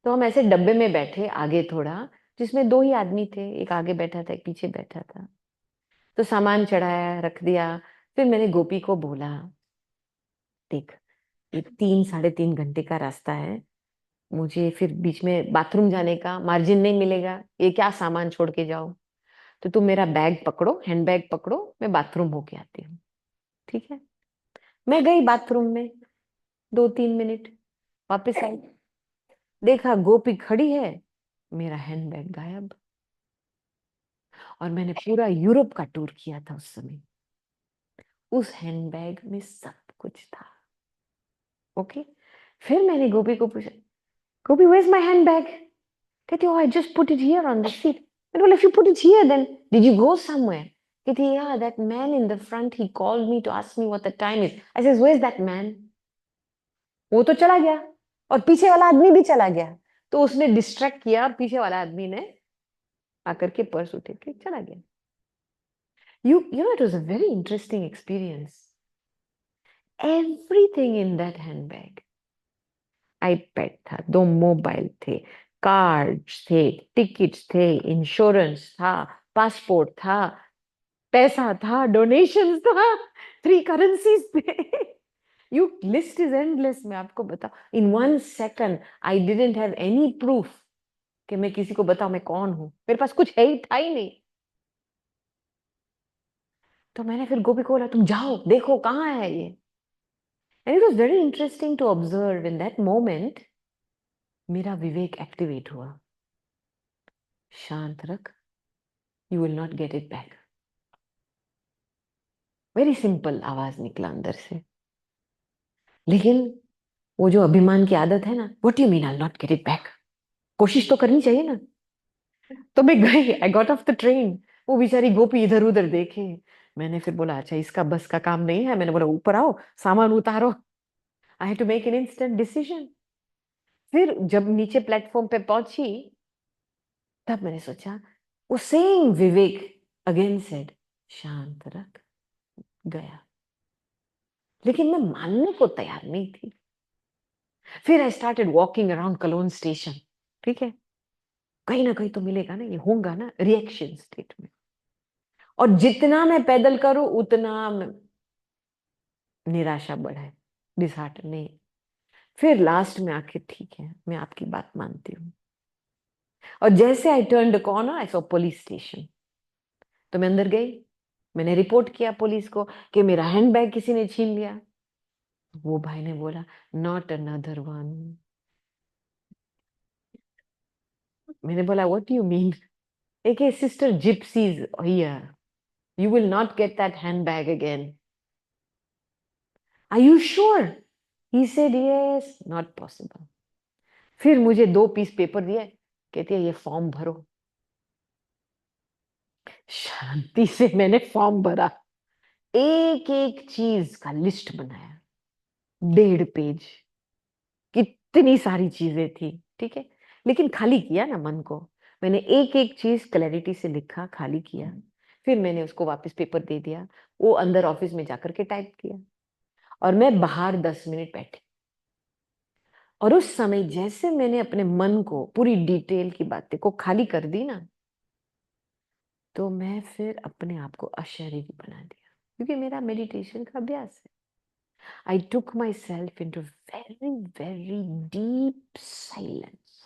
तो हम ऐसे डब्बे में बैठे आगे थोड़ा, जिसमें 2 ही आदमी थे, एक आगे बैठा था, एक पीछे बैठा था. तो सामान चढ़ाया, रख दिया. फिर मैंने गोपी को बोला, देख, ये 3-3.5 घंटे का रास्ता है, मुझे फिर बीच में बाथरूम जाने का मार्जिन नहीं मिलेगा, ये क्या सामान छोड़ के जाओ. तो तुम मेरा बैग पकड़ो, हैंड बैग पकड़ो, मैं बाथरूम होके आती हूँ. ठीक है. मैं गई बाथरूम में, 2-3 मिनट, वापस आई, देखा गोपी खड़ी है, मेरा हैंड बैग गायब. और मैंने पूरा यूरोप का टूर किया था उस समय. उस हैंड बैग में सब कुछ था. ओके. फिर मैंने गोपी को पूछा, Gopi, where is my handbag? कहती, oh, I just put it here on the seat. And well, if you put it here, then did you go somewhere? कहती, yeah, that man in the front, he called me to ask me what the time is. I says, where's that man? वो तो चला गया और पीछे वाला आदमी भी चला गया. तो उसने डिस्ट्रैक्ट किया और पीछे वाला आदमी ने आकर के पर्स उठे के चला गया. You know, it was a very interesting experience. Everything in that handbag. IPad था, 2 मोबाइल थे, कार्ड्स थे, टिकट्स थे, इंश्योरेंस था, पासपोर्ट था, पैसा था, डोनेशंस था, 3 करेंसीज थे. You list is endless. मैं आपको बताऊं, इन 1 second I didn't have any proof कि मैं किसी को बताऊं मैं कौन हूं. मेरे पास कुछ है ही था ही नहीं. तो मैंने फिर गोपी को बोला, तुम जाओ देखो कहाँ है ये. And it was very interesting to observe in that moment. मेरा विवेक एक्टिवेट हुआ. शांत रख, you will not get it back. Very simple आवाज निकला अंदर से. लेकिन वो जो अभिमान की आदत है ना, what you mean I not get it back, कोशिश तो करनी चाहिए ना. तो मैं गई, I got off the train. वो बेचारी गोपी इधर उधर देखे. मैंने फिर बोला, अच्छा इसका बस का काम नहीं है. मैंने बोला, ऊपर आओ, सामान उतारो. I had to make an instant decision. फिर जब नीचे प्लेटफॉर्म पे पहुंची, तब मैंने सोचा, वो सेम विवेक अगेन सेड, शांत रख, गया। लेकिन मैं मानने को तैयार नहीं थी। फिर I started walking around clone station. ठीक है, कहीं ना कहीं तो मिलेगा ना, ये होगा ना रिएक्शन स्टेट में। और जितना मैं पैदल करूं उतना निराशा बढ़े, डिसहार्ट नहीं। फिर लास्ट में आखिर ठीक है, मैं आपकी बात मानती हूँ। और जैसे I turn the corner I saw police station. तो मैं अंदर गई, मैंने रिपोर्ट किया पुलिस को कि मेरा हैंडबैग किसी ने छीन लिया। वो भाई ने बोला नॉट अनदर वन। मैंने बोला व्हाट डू यू मीन? एक sister gypsies here, you will not get that handbag again. Are you sure? He said yes, not possible. फिर मुझे 2 पीस पेपर दिए, कहती है ये फॉर्म भरो। शांति से मैंने फॉर्म भरा, एक एक चीज का लिस्ट बनाया, 1.5 पेज, कितनी सारी चीजें थी। ठीक है, लेकिन खाली किया ना मन को। मैंने एक एक चीज क्लैरिटी से लिखा, खाली किया। फिर मैंने उसको वापस पेपर दे दिया, वो अंदर ऑफिस में जाकर के टाइप किया। और मैं बाहर 10 मिनट बैठी। और उस समय जैसे मैंने अपने मन को पूरी डिटेल की बातें को खाली कर दी ना, तो मैं फिर अपने आप को अशरीरी बना दिया, क्योंकि मेरा मेडिटेशन का अभ्यास है। I took myself into very, very deep silence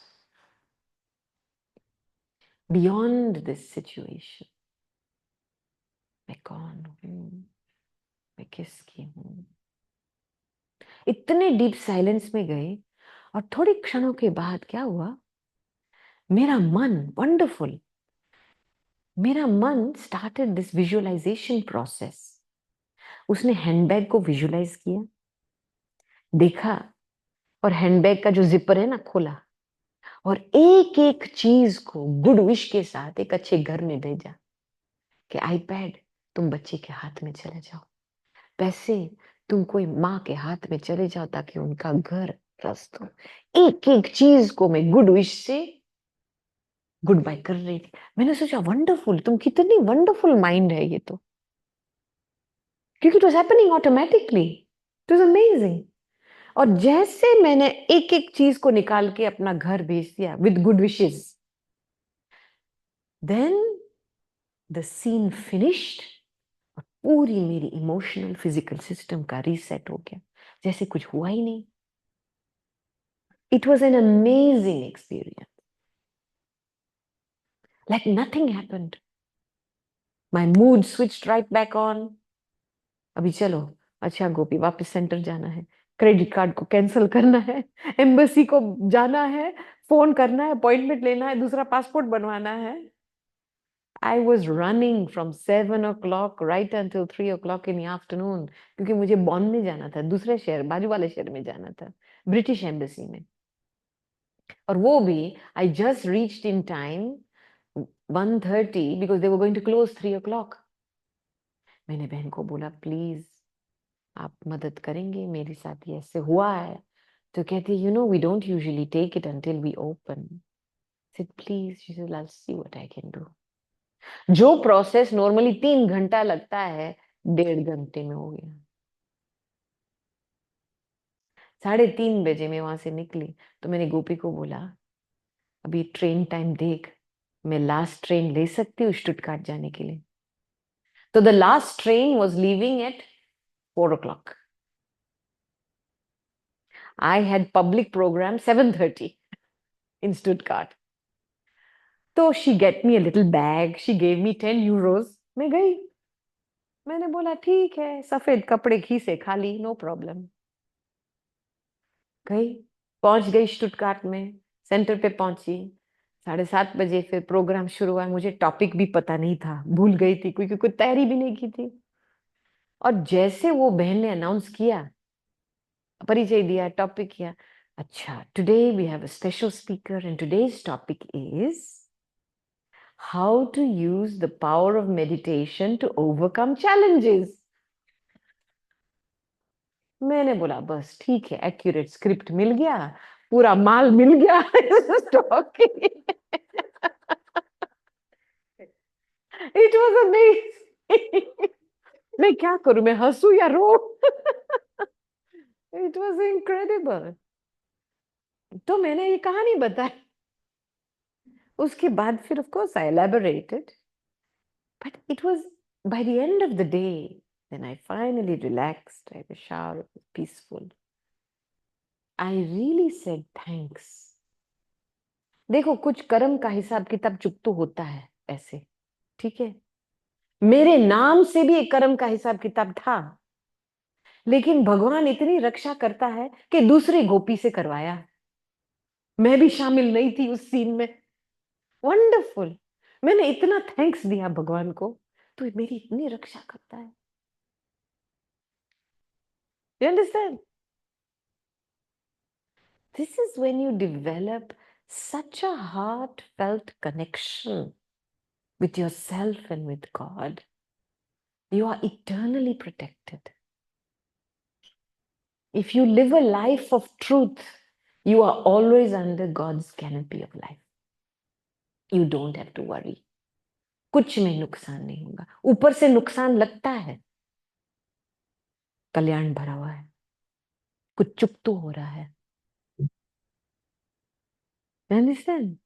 beyond this situation. मैं कौन हूँ, मैं किसकी हूँ? इतने डीप साइलेंस में गए, और थोड़ी क्षणों के बाद क्या हुआ, मेरा मन वंडरफुल, मेरा मन स्टार्टेड दिस विजुअलाइजेशन प्रोसेस। उसने हैंडबैग को विजुअलाइज किया, देखा, और हैंडबैग का जो जिपर है ना खोला, और एक एक चीज को गुड विश के साथ एक अच्छे घर में भेजा कि आईपैड तुम बच्चे के हाथ में चले जाओ, पैसे तुम कोई माँ के हाथ में चले जाओ ताकि उनका घर त्रस्त हो। एक एक चीज को मैं गुड विश से गुड बाय कर रही थी। मैंने सोचा वंडरफुल, तुम कितनी वंडरफुल माइंड है ये तो, क्योंकि it was happening automatically, it was amazing. और जैसे मैंने एक एक चीज को निकाल के अपना घर भेज दिया with good wishes, then the scene finished. पूरी मेरी इमोशनल फिजिकल सिस्टम का रीसेट हो गया, जैसे कुछ हुआ ही नहीं। It was an amazing experience, like nothing happened. My mood switched right back on. अभी चलो, अच्छा गोपी वापस सेंटर जाना है, क्रेडिट कार्ड को कैंसिल करना है, एम्बेसी को जाना है, फोन करना है, अपॉइंटमेंट लेना है, दूसरा पासपोर्ट बनवाना है। I was running from 7 o'clock right until 3 o'clock in the afternoon, क्योंकि मुझे बॉम्बे जाना था, दूसरे शहर, बाजू वाले शहर में जाना था, ब्रिटिश एम्बेसी में। और वो भी I just reached in time 1:30 because they were going to close 3 o'clock. मैंने बहन को बोला प्लीज आप मदद करेंगे, मेरे साथ ये ऐसे हुआ है। तो कहती है, you know we don't usually take it until we open. I said please, she said I'll see what I can do. जो प्रोसेस नॉर्मली 3 घंटा लगता है, 1.5 घंटे में हो गया। 3:30 बजे मैं वहां से निकली, तो मैंने गोपी को बोला अभी ट्रेन टाइम देख, मैं लास्ट ट्रेन ले सकती हूँ स्टुटगार्ट जाने के लिए? तो the last train was leaving at 4 o'clock. I had public program 7:30 in Stuttgart. तो she get me a little bag, she gave me 10 euros. मैं गई, मैंने बोला ठीक है, सफेद कपड़े खीसे खाली, नो प्रॉब्लम। गई, पहुंच गई स्टुटगार्ट में, सेंटर पे पहुंची। 7:30 बजे फिर प्रोग्राम शुरू हुआ। मुझे टॉपिक भी पता नहीं था, भूल गई थी, क्योंकि कोई तैयारी भी नहीं की थी। और जैसे वो बहन ने अनाउंस किया, परिचय दिया, टॉपिक किया, अच्छा today we have a special speaker and today's topic is how to use the power of meditation to overcome challenges. मैंने बोला बस ठीक है, एक्यूरेट स्क्रिप्ट मिल गया, पूरा माल मिल गया स्टॉक। इट वाज अमेजिंग, मैं क्या करूं, मैं हंसू या रो? It was incredible. तो मैंने ये कहानी बताई। उसके बाद फिर of course I elaborated, but it was by the end of the day, then I finally relaxed. I had a shower, it was peaceful. I really said thanks. देखो, कुछ कर्म का हिसाब किताब चुप तो होता है ऐसे, ठीक है। मेरे नाम से भी एक कर्म का हिसाब किताब था, लेकिन भगवान इतनी रक्षा करता है कि दूसरी गोपी से करवाया। मैं भी शामिल नहीं थी उस सीन में। वंडरफुल। मैंने इतना थैंक्स दिया भगवान को, तो मेरी इतनी रक्षा करता है। You understand? This is when you develop such a heartfelt connection with yourself and with God. You are eternally protected. If you live a life of truth, you are always under God's canopy of life. You don't have to worry. कुछ में नुकसान नहीं होगा। ऊपर से नुकसान लगता है, कल्याण भरा हुआ है, कुछ चुप तो हो रहा है। Understand?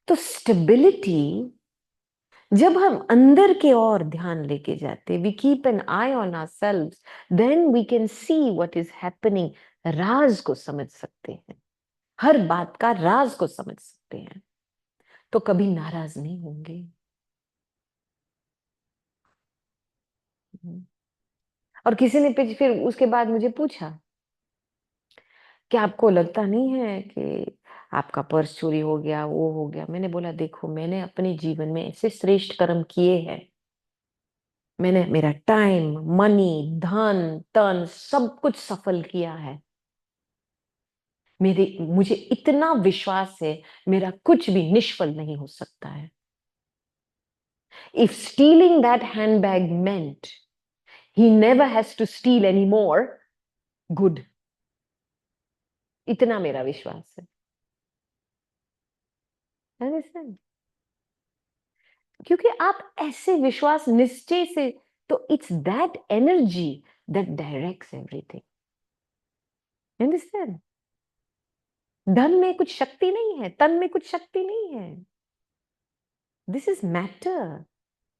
तो स्टेबिलिटी, जब हम अंदर के ओर ध्यान लेके जाते, we keep an eye on ourselves, then we can see what is happening. राज को समझ सकते हैं, हर बात का राज को समझ सकते हैं, तो कभी नाराज नहीं होंगे। और किसी ने फिर उसके बाद मुझे पूछा कि आपको लगता नहीं है कि आपका पर्स चोरी हो गया, वो हो गया? मैंने बोला, देखो, मैंने अपने जीवन में ऐसे श्रेष्ठ कर्म किए हैं, मैंने मेरा टाइम, मनी, धन, तन सब कुछ सफल किया है। मुझे इतना विश्वास है, मेरा कुछ भी निष्फल नहीं हो सकता है। If stealing that handbag meant he never has to steal anymore, good. इतना मेरा विश्वास है। Understand? क्योंकि आप ऐसे विश्वास निश्चय से, तो it's that energy that directs everything. Understand? धन में कुछ शक्ति नहीं है, तन में कुछ शक्ति नहीं है। दिस इज मैटर,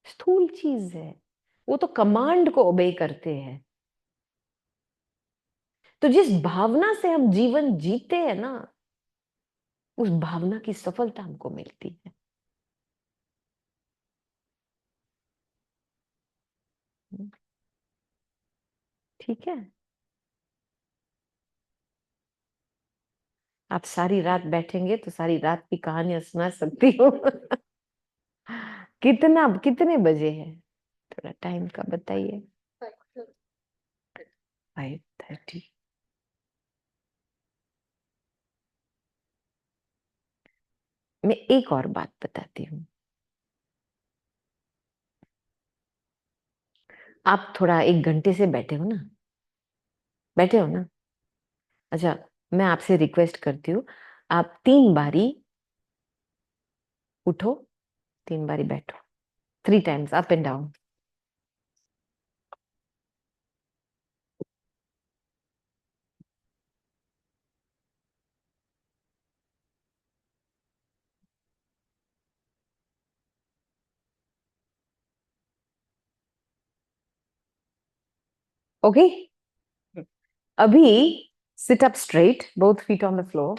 स्थूल चीज है, वो तो कमांड को ओबे करते हैं। तो जिस भावना से हम जीवन जीते हैं ना, उस भावना की सफलता हमको मिलती है। ठीक है? आप सारी रात बैठेंगे तो सारी रात की कहानियां सुना सकती हूँ। कितने बजे है? थोड़ा टाइम का बताइए। 5:30। मैं एक और बात बताती हूँ। आप थोड़ा 1 घंटे से बैठे हो ना? बैठे हो ना? अच्छा, मैं आपसे रिक्वेस्ट करती हूँ, आप 3 बारी उठो, 3 बारी बैठो, 3 times up and down. Okay? अभी sit up straight, both feet on the floor.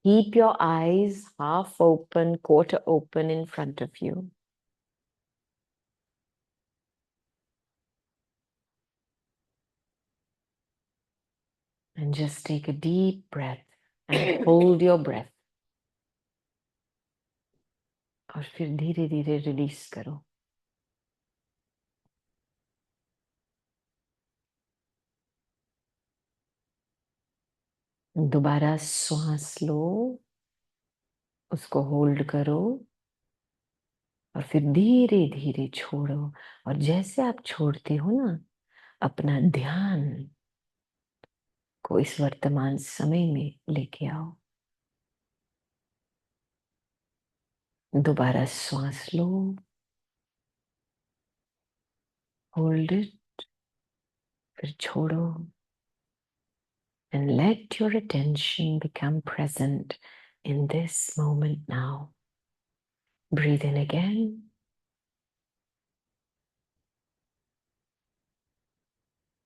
Keep your eyes half open, quarter open in front of you. And just take a deep breath and hold your breath. और फिर धीरे धीरे release करो। दोबारा श्वास लो, उसको hold करो और फिर धीरे धीरे छोड़ो। और जैसे आप छोड़ते हो ना, अपना ध्यान को इस वर्तमान समय में लेके आओ। दोबारा श्वास लो, होल्ड इट, फिर छोड़ो, and let your attention become present in this moment now. Breathe in again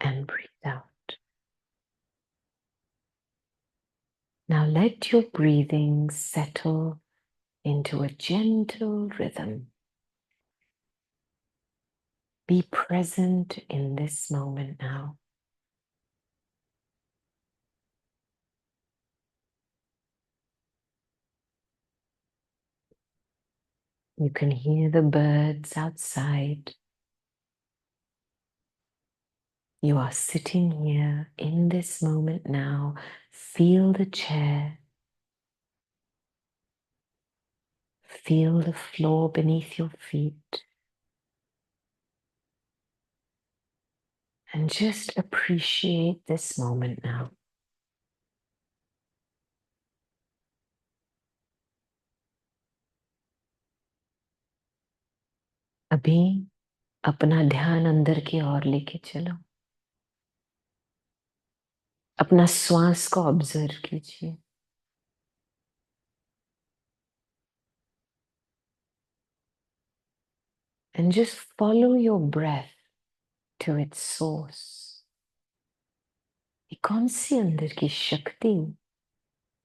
and breathe out. Now let your breathing settle into a gentle rhythm. Be present in this moment now. You can hear the birds outside. You are sitting here in this moment now. Feel the chair. Feel the floor beneath your feet. And just appreciate this moment now. अभी अपना ध्यान अंदर की ओर लेके चलो। अपना श्वास को ऑब्जर्व कीजिए। And just follow your breath to its source. ये कौन सी अंदर की शक्ति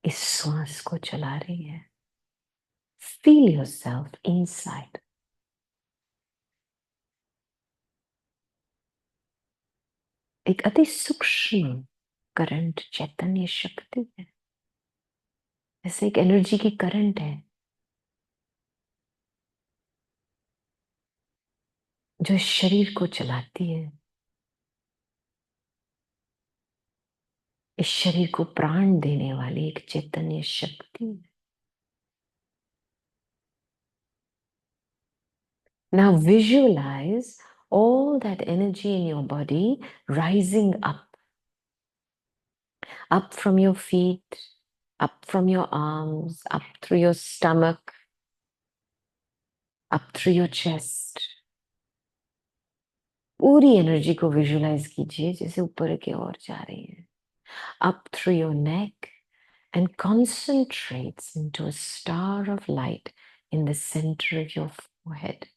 इस श्वास को चला रही है? Feel yourself inside. एक अति सूक्ष्म करंट चैतन्य शक्ति है, जैसे एक एनर्जी की करंट है जो शरीर को चलाती है, इस शरीर को प्राण देने वाली एक चैतन्य शक्ति है। Now visualize all that energy in your body rising up from your feet, up from your arms, up through your stomach, up through your chest. पूरी एनर्जी को विजुलाइज कीजिए जैसे ऊपर की ओर जा रही है, up through your neck and concentrates into a star of light in the center of your forehead.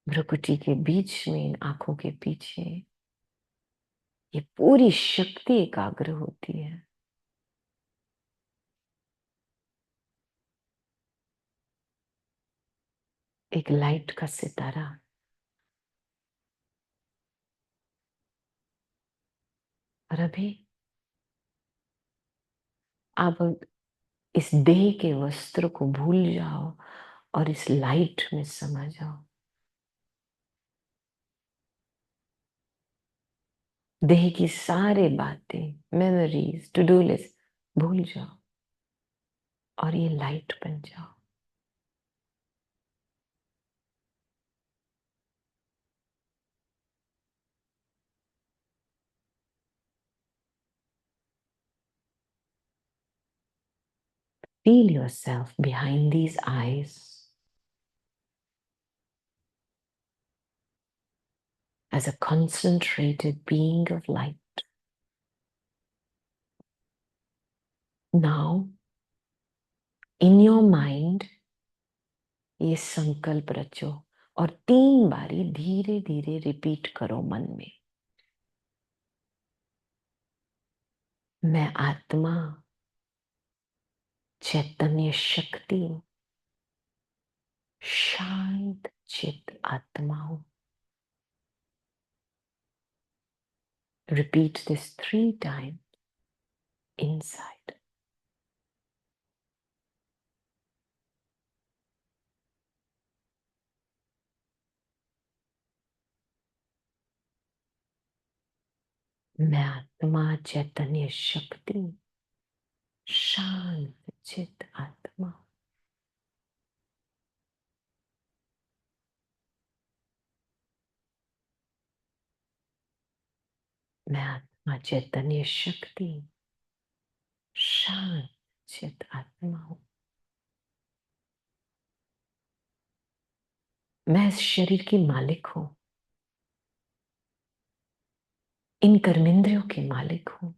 भ्रुकुटी के बीच में, इन आंखों के पीछे ये पूरी शक्ति एकाग्र होती है। एक लाइट का सितारा। और अभी आप इस देह के वस्त्र को भूल जाओ और इस लाइट में समा जाओ। देह की सारे बातें, मेमोरीज, टू डू लिस्ट भूल जाओ और ये लाइट बन जाओ। Feel yourself behind these eyes as a concentrated being of light. Now, in your mind, ये संकल्प रचो और 3 बारी धीरे धीरे रिपीट करो मन में। मैं आत्मा, चैतन्य शक्ति, शांत चित आत्मा हूं। Repeat this 3 times inside. मैं आत्मा, चैतन्य शक्ति, शांत चित आत्मा। मैं आत्मा, चैतन्य शक्ति, शांत चित आत्मा हूं। मैं इस शरीर की मालिक हूं, इन कर्मेंद्रियों की मालिक हूं।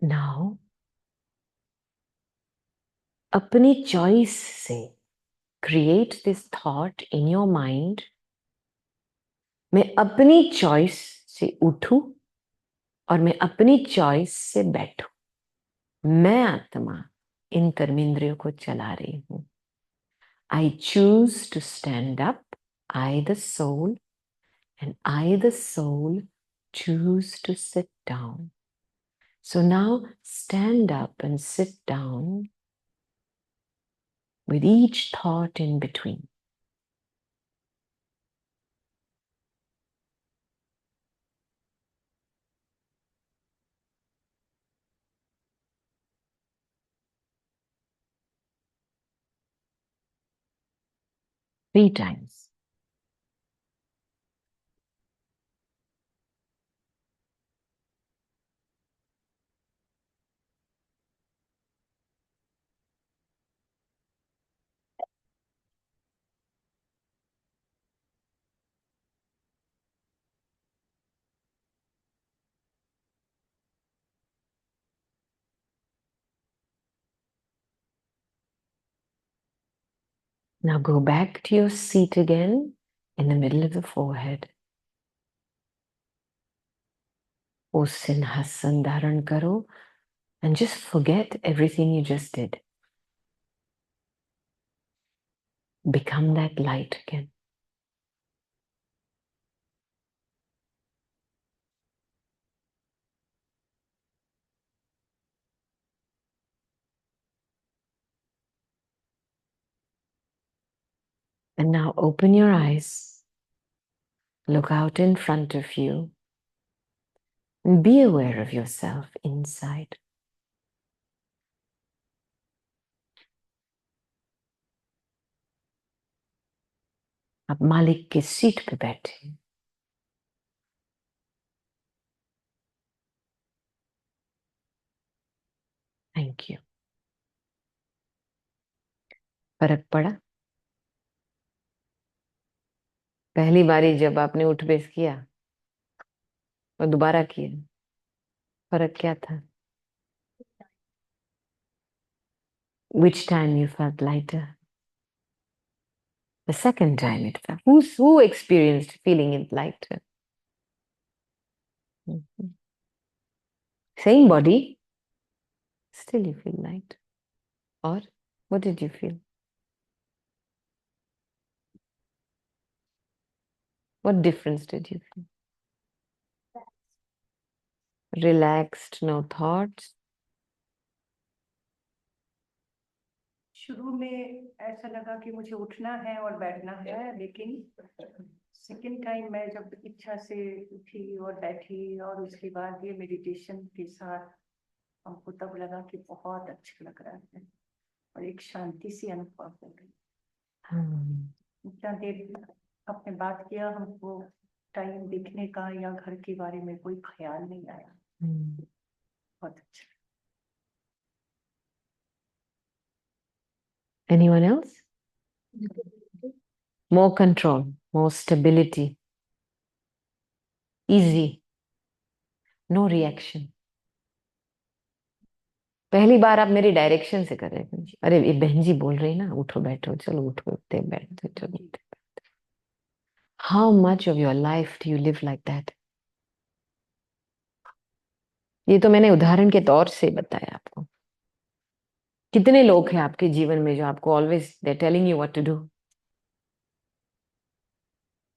नाउ अपनी चॉइस से create this thought in your mind, मैं अपनी चॉइस से उठूं और मैं अपनी चॉइस से बैठूं। मैं आत्मा इन कर्मेंद्रियों को चला रही हूं। I choose to stand up, I the soul, and I the soul choose to sit down. So now stand up and sit down with each thought in between. Three times. Now go back to your seat again in the middle of the forehead. O Sinhasan Dharan Karo, and just forget everything you just did. Become that light again. And now open your eyes, look out in front of you, and be aware of yourself inside. आप मालिक के seat पे बैठे। Thank you. फर्क पड़ा? पहली बारी जब आपने उठ बैस किया और दोबारा किया, फर्क क्या था? Which time you felt lighter? The second time it felt. Who experienced feeling it lighter? Mhm. Same body, still you feel light. Or what did you feel? What difference did you feel? Relaxed, no thoughts. शुरू में ऐसा लगा कि मुझे उठना है और बैठना है, लेकिन सेकंड टाइम मैं जब इच्छा से उठी और बैठी और उसके बाद ये मेडिटेशन के साथ हमको तब लगा कि बहुत अच्छा लग रहा है और एक शांति सी अनुभव हो गई। इतना देर अपने बात किया, हमको टाइम देखने का या घर के बारे में कोई ख्याल नहीं आया। बहुत अच्छा। Anyone else? More control, more stability. Easy. No reaction. पहली बार आप मेरी डायरेक्शन से कर रहे हैं। अरे ये बहन जी बोल रही ना, उठो बैठो, चलो उठो उठते बैठते चलो उठते बैठते। How much of your life do you live like that? ये तो मैंने उदाहरण के तौर से बताया आपको। कितने लोग हैं आपके जीवन में जो आपको always they telling you what to do.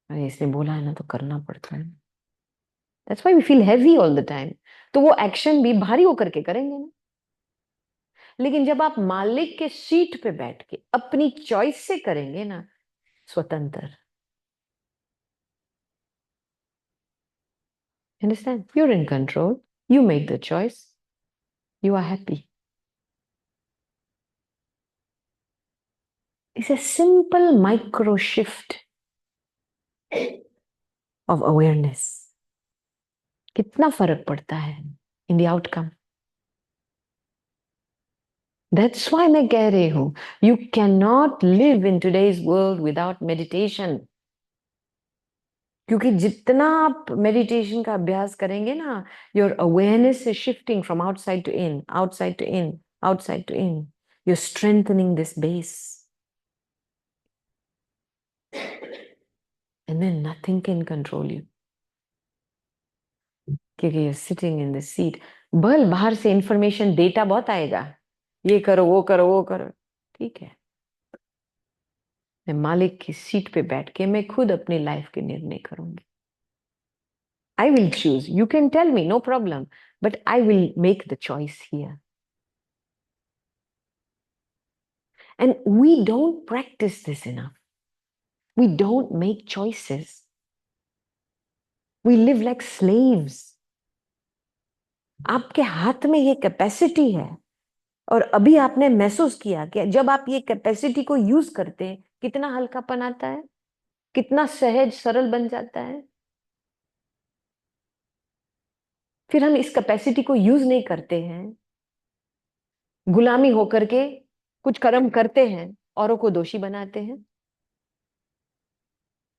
अरे इसने बोला है ना तो करना पड़ता है। That's why we feel heavy all the time. तो वो एक्शन भी भारी होकर के करेंगे ना। लेकिन जब आप मालिक के सीट पे बैठ के अपनी चॉइस से करेंगे ना, स्वतंत्र। Understand? You're in control. You make the choice. You are happy. It's a simple micro shift of awareness. कितना फर्क पड़ता है in the outcome. That's why मैं कह रही हूं, you can not live in today's world without meditation. क्योंकि जितना आप मेडिटेशन का अभ्यास करेंगे ना, your awareness is shifting from outside to in, outside to in, outside to in. You are strengthening this base, and then nothing can control you, क्योंकि you're sitting in the seat। बल बाहर से information data बहुत आएगा, ये करो वो करो वो करो, ठीक है। मैं मालिक की सीट पे बैठ के मैं खुद अपनी लाइफ के निर्णय करूंगी। I will choose. You can tell me, no problem, but I will make the choice here. And we don't practice this enough. We don't make choices. We live like slaves. आपके हाथ में ये capacity है, और अभी आपने महसूस किया कि जब आप ये कैपेसिटी को यूज करते हैं, कितना हल्कापन आता है, कितना सहज सरल बन जाता है। फिर हम इस कैपेसिटी को यूज नहीं करते हैं, गुलामी होकर के कुछ कर्म करते हैं, औरों को दोषी बनाते हैं।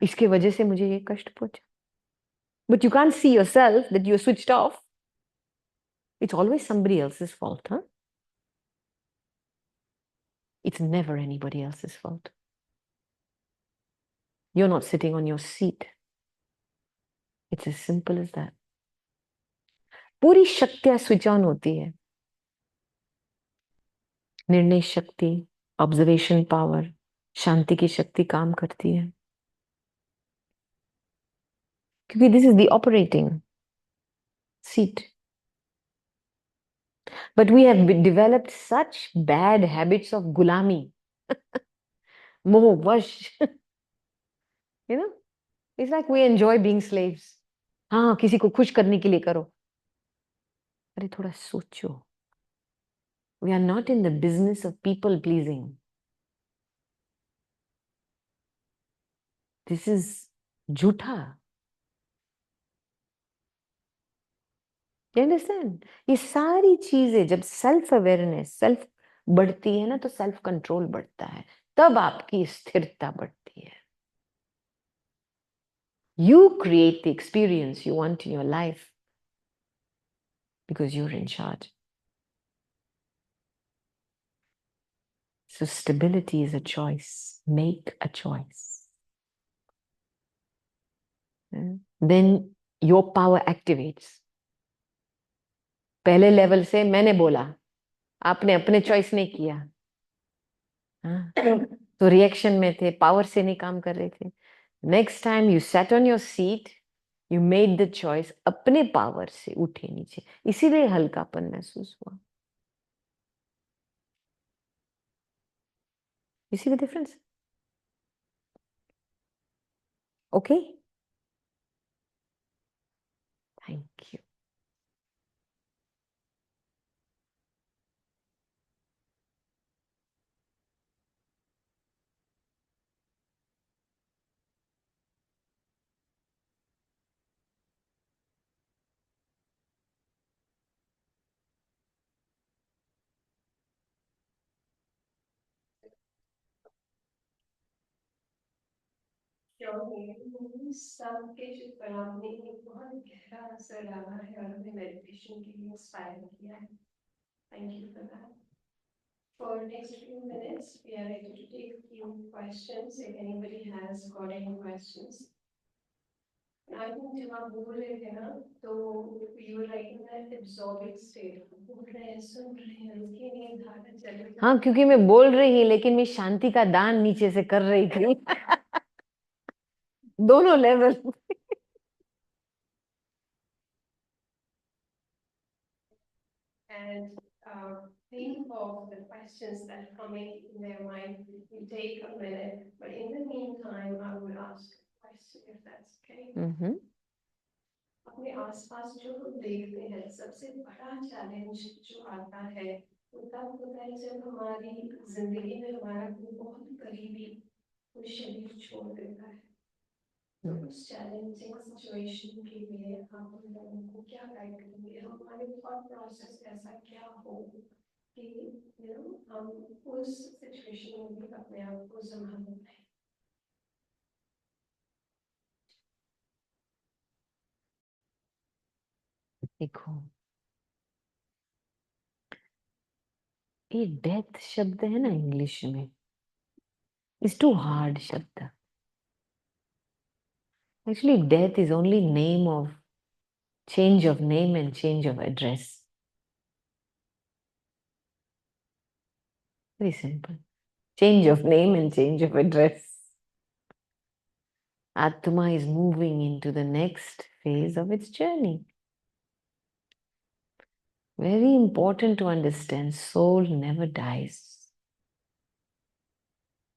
इसके वजह से मुझे ये कष्ट पहुंचा। But you can't see yourself that you're switched off. It's always somebody else's fault, huh? It's never anybody else's fault. You're not sitting on your seat. It's as simple as that. पूरी शक्तियां switch on होती है। निर्णय शक्ति, observation power, शांति की शक्ति काम करती है, क्योंकि this is the operating seat. But we have developed such bad habits of gulami. Moh, wash. You know, it's like we enjoy being slaves. हाँ, किसी को खुश करने के लिए करो। अरे थोड़ा सोचो, we are not in the business of people pleasing. This is झूठा। You understand? ये सारी चीजें जब सेल्फ अवेयरनेस, सेल्फ बढ़ती है ना, तो सेल्फ कंट्रोल बढ़ता है, तब आपकी स्थिरता बढ़ती है। You create the experience you want in your life because you're in charge. So stability is a choice. Make a choice. Then your power activates. पहले लेवल से मैंने बोला, आपने अपने चॉइस नहीं किया, हाँ? तो रिएक्शन में थे, पावर से नहीं काम कर रहे थे। Next time you set on your seat, you made the choice, अपने पावर से उठे नीचे, इसीलिए हल्कापन महसूस हुआ। You see the difference? Okay? Thank you. सबके जो कलाम ने एक बहुत गहरा असर डाला है और हमें मेडिटेशन के लिए इंस्पायर किया है। Thank you for that. For next few minutes, we are ready to take few questions if anybody has got any questions. I think जब आप बोल रहे थे ना, तो you were like in that absorbing state. बोल रहे हैं, सुन रहे हैं, उनकी नींद धारा चल रही है। हाँ, क्योंकि मैं बोल रही, लेकिन मैं शांति का दान नीचे से कर रही थी। दोनों level. And think of the questions that are coming in their mind. You take a minute, but in the meantime, I would ask a question if that's okay. अपने आसपास जो हम देखते हैं, सबसे बड़ा चैलेंज जो आता है वो तब होता है जब हमारी जिंदगी में हमारा कोई बहुत करीबी कोई शरीर छोड़ देता है। तो उस चैलेंजिंग सिचुएशन के लिए हम लोगों को क्या गाइड करेंगे, हमारे थॉट प्रोसेस ऐसा क्या हो कि हम उस सिचुएशन में भी अपने आप को संभालना है। देखो, ये डेथ शब्द है ना इंग्लिश में, इज टू हार्ड शब्द। Actually death is only name of change of name and change of address. Very simple. Change of name and change of address. Atma is moving into the next phase of its journey. Very important to understand, soul never dies.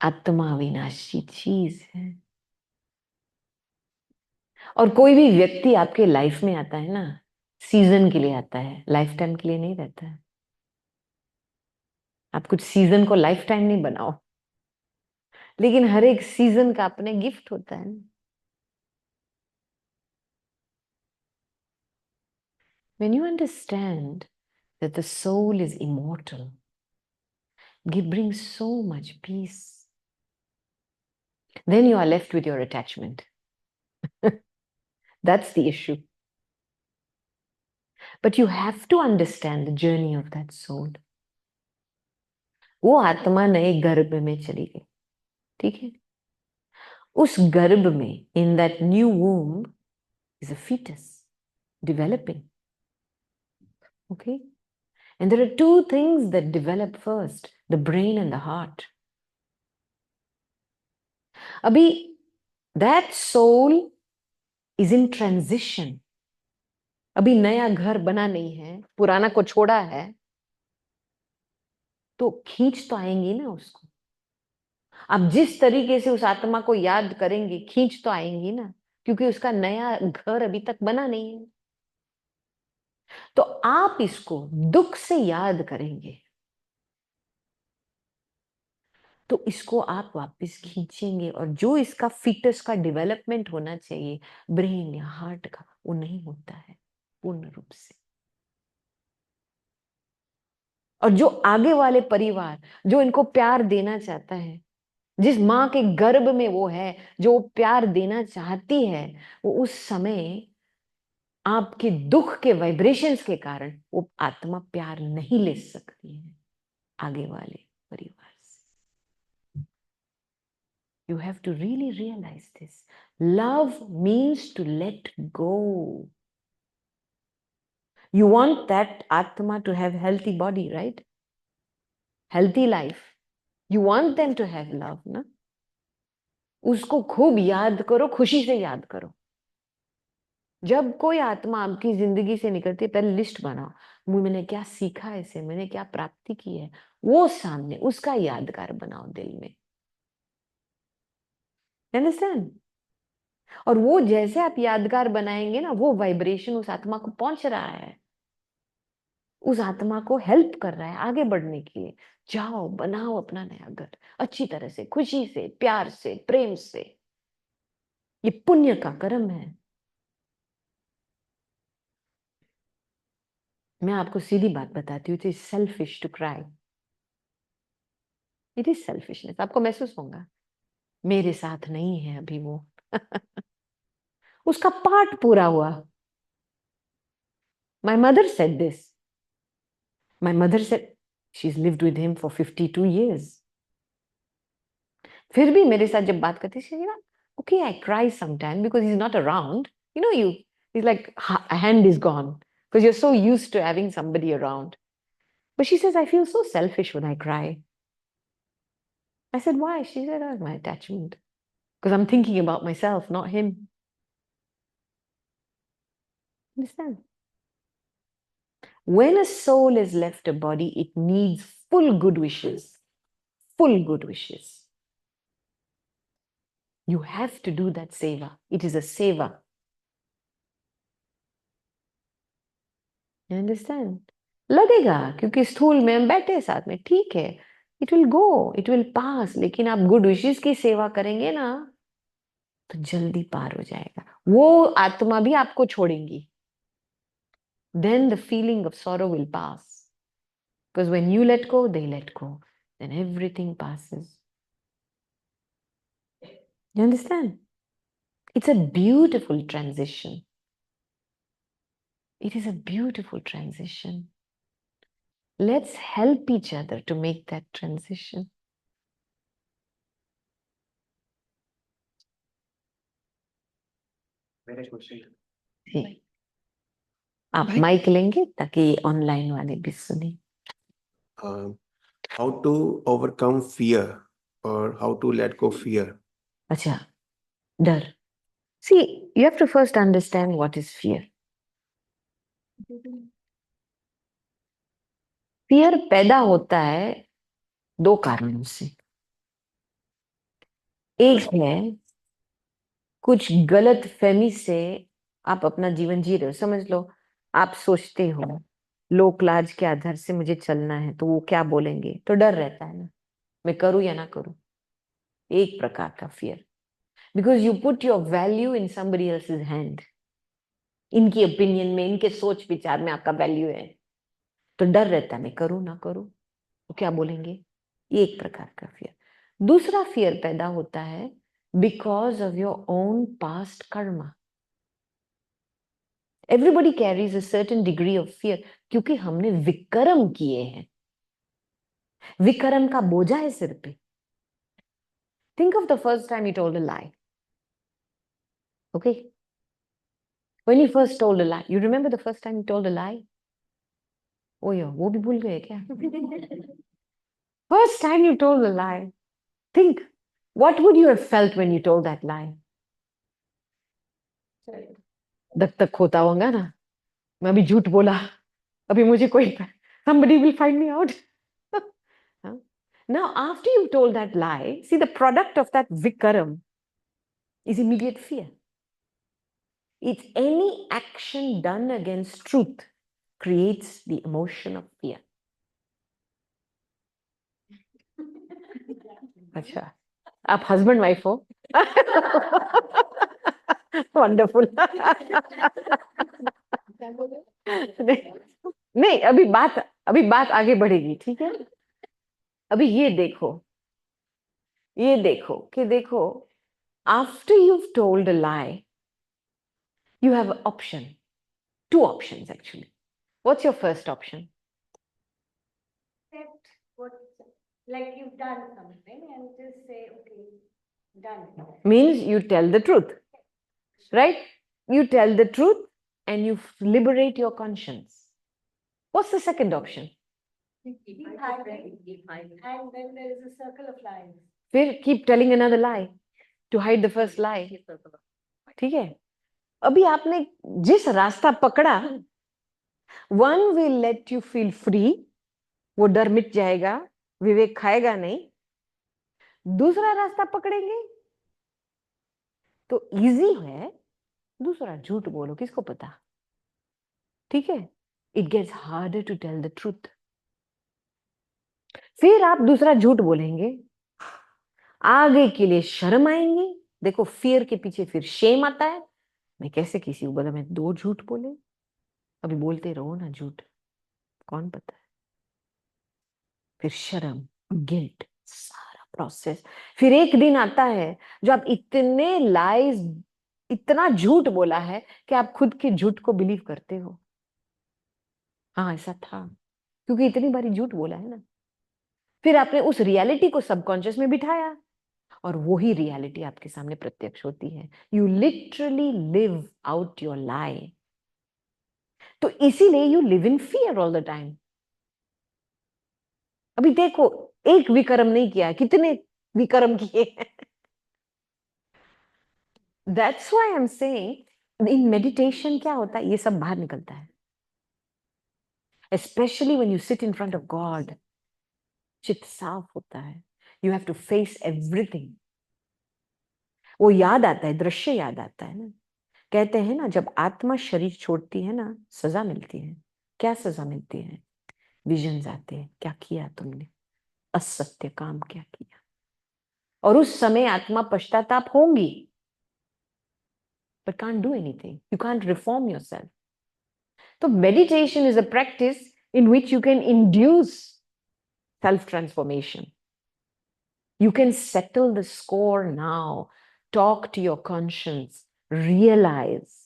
आत्मा विनाशी चीज है। और कोई भी व्यक्ति आपके life में आता है ना, सीजन के लिए आता है, लाइफ टाइम के लिए नहीं रहता है। आप कुछ सीजन को लाइफ टाइम नहीं बनाओ, लेकिन हर एक सीजन का अपने गिफ्ट होता है। When you understand that the soul is immortal, it brings so much peace. Then you are left with your attachment. That's the issue. But you have to understand the journey of that soul. वो आत्मा नए गर्भ में चली गई, ठीक है? उस गर्भ में, in that new womb, is a fetus developing. Okay? And there are two things that develop first, the brain and the heart. Abhi, that soul is in transition. अभी नया घर बना नहीं है, पुराना को छोड़ा है, तो खींच तो आएंगी ना उसको। आप जिस तरीके से उस आत्मा को याद करेंगे, खींच तो आएंगी ना, क्योंकि उसका नया घर अभी तक बना नहीं है। तो आप इसको दुख से याद करेंगे, तो इसको आप वापस खींचेंगे, और जो इसका फीटस का डेवलपमेंट होना चाहिए, ब्रेन या हार्ट का, वो नहीं होता है पूर्ण रूप से। और जो आगे वाले परिवार जो इनको प्यार देना चाहता है, जिस माँ के गर्भ में वो है, जो प्यार देना चाहती है, वो उस समय आपके दुख के वाइब्रेशंस के कारण वो आत्मा प्यार नहीं ले सकती है आगे वाले परिवार से। You have to really realize this. Love means to let go. You want that Atma to have healthy body, right? Healthy life. You want them to have love, ना? उसको खूब याद करो, खुशी से याद करो। जब कोई आत्मा आपकी जिंदगी से निकलती है, पहले लिस्ट बनाओ, मैंने क्या सीखा इससे, मैंने क्या प्राप्ति की है, वो सामने उसका यादगार बनाओ दिल में। अंडरस्टैंड? और वो जैसे आप यादगार बनाएंगे ना, वो वाइब्रेशन उस आत्मा को पहुंच रहा है, उस आत्मा को हेल्प कर रहा है आगे बढ़ने के लिए। जाओ, बनाओ अपना नया घर अच्छी तरह से, खुशी से, प्यार से, प्रेम से। ये पुण्य का कर्म है। मैं आपको सीधी बात बताती हूँ, it is selfish to cry. It is selfishness. आपको महसूस होगा मेरे साथ नहीं है अभी वो उसका पार्ट पूरा हुआ। My mother said this. My mother said she is lived with him for 52 years। फिर भी मेरे साथ जब बात करती थी ना, okay I cry sometime because he is not around, you know, you is like hand is gone because you're so used to having somebody around. But she says, I feel so selfish when I cry. I said, why? She said, oh, my attachment. Because I'm thinking about myself, not him. Understand? When a soul has left a body, it needs full good wishes. Full good wishes. You have to do that seva. It is a seva. You understand? लगेगा, क्योंकि स्थूल में हम बैठे साथ में, ठीक है, it will go, it will pass. लेकिन आप गुड विशेस की सेवा करेंगे ना, तो जल्दी पार हो जाएगा। वो आत्मा भी आपको छोड़ेंगी। Then the feeling of sorrow will pass. Because when you let go, they let go. then everything passes. You understand? It's a beautiful transition. It is a beautiful transition. Let's help each other to make that transition. मेरा question जी। आप mic लेंगे ताकि online वाले भी सुने। how to overcome fear or how to let go fear. अच्छा, डर। See, you have to first understand what is fear. Fear पैदा होता है दो कारणों से। एक है कुछ गलत फहमी से आप अपना जीवन जी रहे हो। समझ लो, आप सोचते हो लोक लाज के आधार से मुझे चलना है, तो वो क्या बोलेंगे, तो डर रहता है ना, मैं करूं या ना करूं। एक प्रकार का fear, because you put your value in somebody else's hand. इनकी ओपिनियन में, इनके सोच विचार में आपका वैल्यू है, तो डर रहता है मैं करूं ना करूं, तो क्या बोलेंगे। ये एक प्रकार का फियर। दूसरा फियर पैदा होता है because of your own past Karma. Everybody carries a certain degree of fear, क्योंकि हमने विकर्म किए हैं। विकर्म का बोझा है सिर पे। Think of the first time you told a lie. Okay, when you first told a lie, you remember the first time you told a lie? Oh yeah, वो भी भूल गए क्या? First time you told a lie, think what would you have felt when you told that lie? धक धक होता होगा ना, मैं अभी झूठ बोला, अभी मुझे कोई somebody will find me out. Now after you told that lie, see, the product of that vikaram is immediate fear. It's any action done against truth creates the emotion of fear. अच्छा, आप husband wife हो? Wonderful. नहीं, अभी बात आगे बढ़ेगी, ठीक है। अभी ये देखो कि देखो, after you've told a lie, you have an option, two options actually. What's your first option? Accept what, like you've done something and just say, okay, done. Means you tell the truth, right? You tell the truth and you liberate your conscience. What's the second option? Keep hiding, and then there is a circle of lies. फिर keep telling another lie to hide the first lie. ठीक है, अभी आपने जिस रास्ता पकड़ा, one will let you feel free, वो डर मिट जाएगा, विवेक खाएगा नहीं। दूसरा रास्ता पकड़ेंगे तो इजी है, दूसरा झूठ बोलो, किसको पता, ठीक है। It gets harder to tell the truth. फिर आप दूसरा झूठ बोलेंगे, आगे के लिए शर्म आएंगी। देखो, फियर के पीछे फिर शेम आता है। मैं कैसे किसी को बोला, मैं 2 झूठ बोले, अभी बोलते रहो ना झूठ, कौन पता है। फिर शर्म, गिल्ट, सारा प्रोसेस। फिर एक दिन आता है जो आप इतने लाइज, इतना झूठ बोला है कि आप खुद के झूठ को बिलीव करते हो। हाँ, ऐसा था, क्योंकि इतनी बारी झूठ बोला है ना। फिर आपने उस रियलिटी को सबकॉन्शियस में बिठाया और वही रियलिटी आपके सामने प्रत्यक्ष होती है। You literally live out your lie. तो इसीलिए you live in fear all the time. अभी देखो, एक विकर्म नहीं किया, कितने विकर्म किए। That's why I am saying in meditation क्या होता है, ये सब बाहर निकलता है। Specially when you sit in front of God, चित्त साफ होता है। You have to face everything. वो याद आता है, दृश्य याद आता है ना। कहते हैं ना, जब आत्मा शरीर छोड़ती है ना, सजा मिलती है। क्या सजा मिलती है? विजन्स आते हैं, क्या किया तुमने, असत्य काम क्या किया। और उस समय आत्मा पश्चाताप होंगी, but can't do anything. You can't reform yourself. So meditation is a practice in which you can induce self-transformation. You can settle the score now. Talk to your conscience. Realize,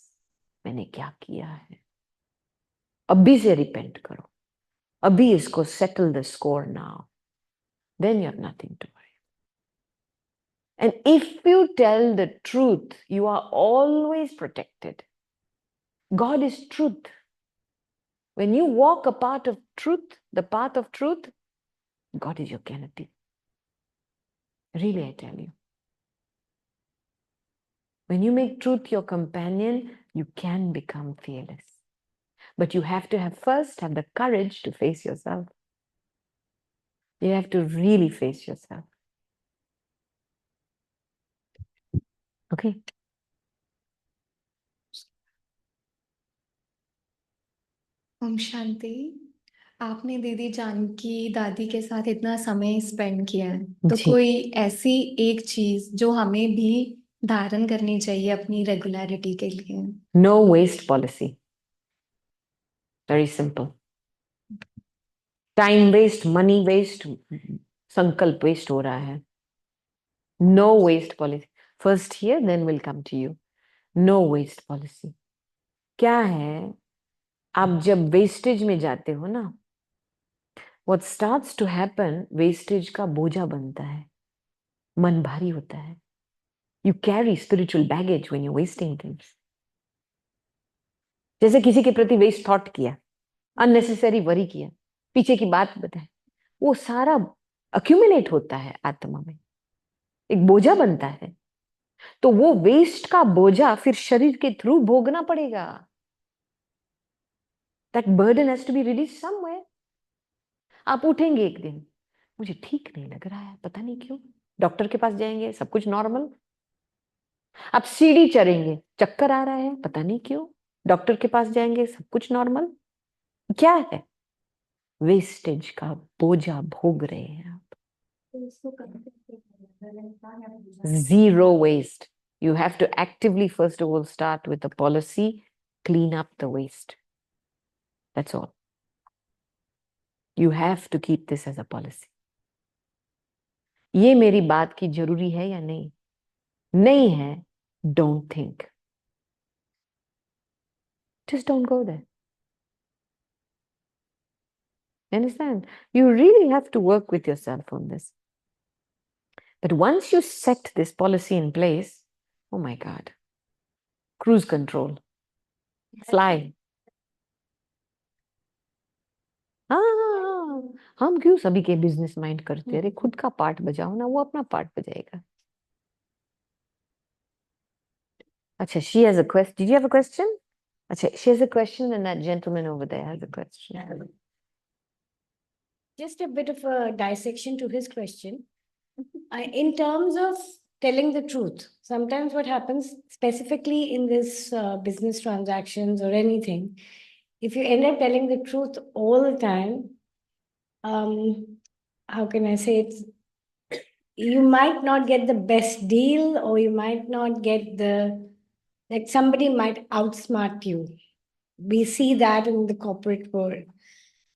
मैंने क्या किया है. अभी से repent करो. अभी इसको settle the score now. Then you have nothing to worry. And if you tell the truth, you are always protected. God is truth. When you walk a path of truth, the path of truth, God is your canopy. Really, I tell you. When you make truth your companion, you can become fearless. But you have to first have the courage to face yourself. You have to really face yourself. Okay? Om Shanti. आपने दीदी जानकी दादी के साथ इतना समय spend किया है, तो जी। कोई ऐसी एक चीज जो हमें भी धारण करनी चाहिए अपनी रेगुलरिटी के लिए? No waste policy. Very simple. Time waste, money waste, संकल्प waste हो रहा है. No waste policy. First here, then we'll come to you. No waste policy. क्या है? आप जब वेस्टेज में जाते हो ना, what starts to happen, wastage का बोझा बनता है, मन भारी होता है. You carry spiritual baggage when you're wasting things. जैसे किसी के प्रति वेस्ट थॉट किया, अननेसेसरी वरी किया, पीछे की बात बताए, वो सारा अक्यूमुलेट होता है आत्मा में, एक बोझा बनता है. तो वो वेस्ट का बोझा फिर शरीर के थ्रू भोगना पड़ेगा. That burden has to be released somewhere. आप उठेंगे एक दिन, मुझे ठीक नहीं लग रहा है, पता नहीं क्यों. डॉक्टर के पास जाएंगे, सब कुछ नॉर्मल. आप सीढ़ी चढ़ेंगे, चक्कर आ रहा है, पता नहीं क्यों. डॉक्टर के पास जाएंगे, सब कुछ नॉर्मल. क्या है? वेस्टेज का बोझा भोग रहे हैं आप. Zero waste. You have to actively, first of all, start with a policy, clean up the waste. That's all. You have to keep this as a policy. ये मेरी बात की जरूरी है या नहीं? नहीं है, don't think. Just don't go there. Understand? You really have to work with yourself on this. But once you set this policy in place, oh my God, cruise control, fly. हाँ, हम क्यों सभी के बिजनेस माइंड करते? अरे खुद का part बजाओ ना, वो अपना पार्ट बजाएगा. अच्छा, she has a question. Did you have a question? अच्छा, she has a question, and that gentleman over there has a question. Just a bit of a dissection to his question. In terms of telling the truth, sometimes what happens specifically in this business transactions or anything, if you end up telling the truth all the time, how can I say it? You might not get the best deal, or you might not get like somebody might outsmart you. We see that in the corporate world.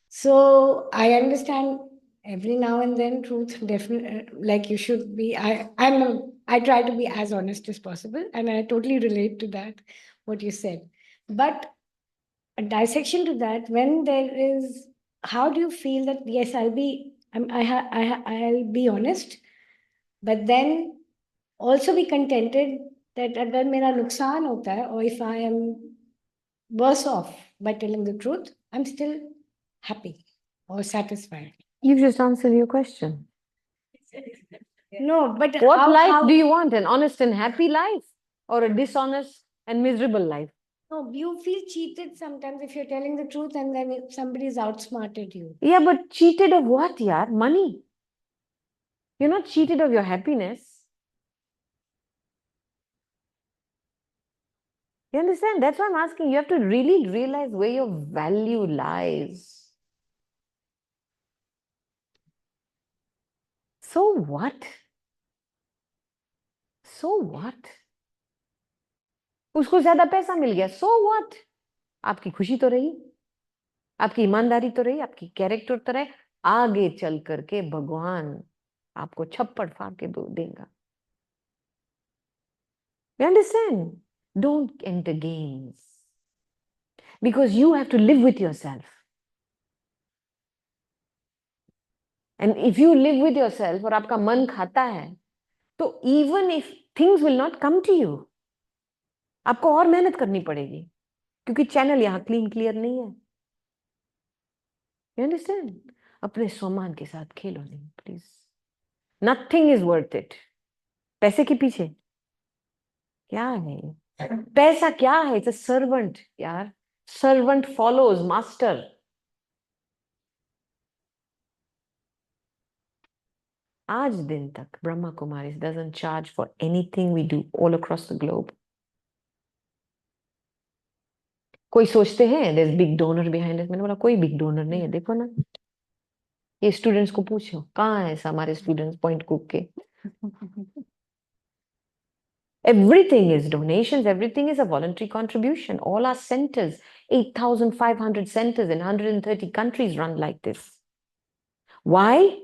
So I understand every now and then truth definitely, like you should be, I try to be as honest as possible, and I totally relate to that, what you said. But a dissection to that, when there is, how do you feel that, yes, I'll be honest, but then also be contented that अगर मेरा नुकसान होता है, or if I am worse off by telling the truth, I'm still happy or satisfied. You just answered your question. No, but What life do you want? An honest and happy life, or a dishonest and miserable life? No, you feel cheated sometimes if you're telling the truth and then if somebody's outsmarted you. Yeah, but cheated of what, yaar? Money. You're not cheated of your happiness. You understand? That's why I'm asking. You have to really realize where your value lies. So what? So what? उसको ज्यादा पैसा मिल गया. So what? आपकी खुशी तो रही, आपकी ईमानदारी तो रही, आपकी कैरेक्टर तो रहे. आगे चल करके भगवान आपको छप्पड़ फाड़ के देगा. You understand? Don't enter games. Because you have to live with yourself. And if you live with yourself और आपका मन खाता है, तो even if things will not come to you, आपको और मेहनत करनी पड़ेगी, क्योंकि चैनल यहाँ क्लीन क्लियर नहीं है. You understand? अपने सम्मान के साथ खेलो नहीं, please. Nothing is worth it. पैसे के पीछे क्या है? पैसा क्या है? It's a servant, यार. Servant follows master. आज दिन तक Brahma Kumaris doesn't charge for anything we do all across the globe. कोई सोचते हैं there's big donor behind us. मैंने बोला कोई big donor नहीं है. देखो ना, ये स्टूडेंट्स को पूछो, कहाँ है हमारे स्टूडेंट्स पॉइंट कुक के? Everything is donations, everything is a voluntary contribution. All our centers, 8,500 centers in 130 countries run like this. Why?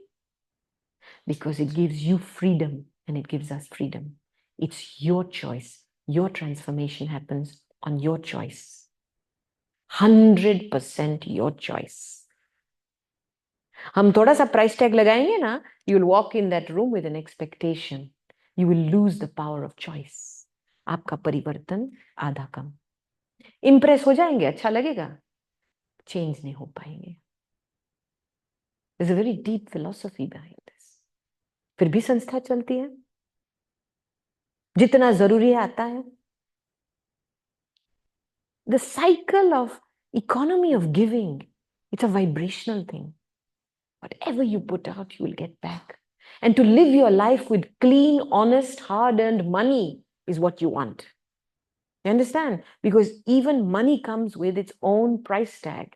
Because it gives you freedom and it gives us freedom. It's your choice. Your transformation happens on your choice. 100% your choice. हम थोड़ा सा price tag लगाएंगे ना, you will walk in that room with an expectation. You will lose the power of choice. आपका परिवर्तन आधा कम. Impress हो जाएंगे, अच्छा लगेगा, चेंज नहीं हो पाएंगे. There's a very deep philosophy behind this. फिर भी संस्था चलती है, जितना जरूरी है आता है. The cycle of economy of giving, it's a vibrational thing. Whatever you put out, you will get back. And to live your life with clean, honest, hard-earned money is what you want. You understand? Because even money comes with its own price tag.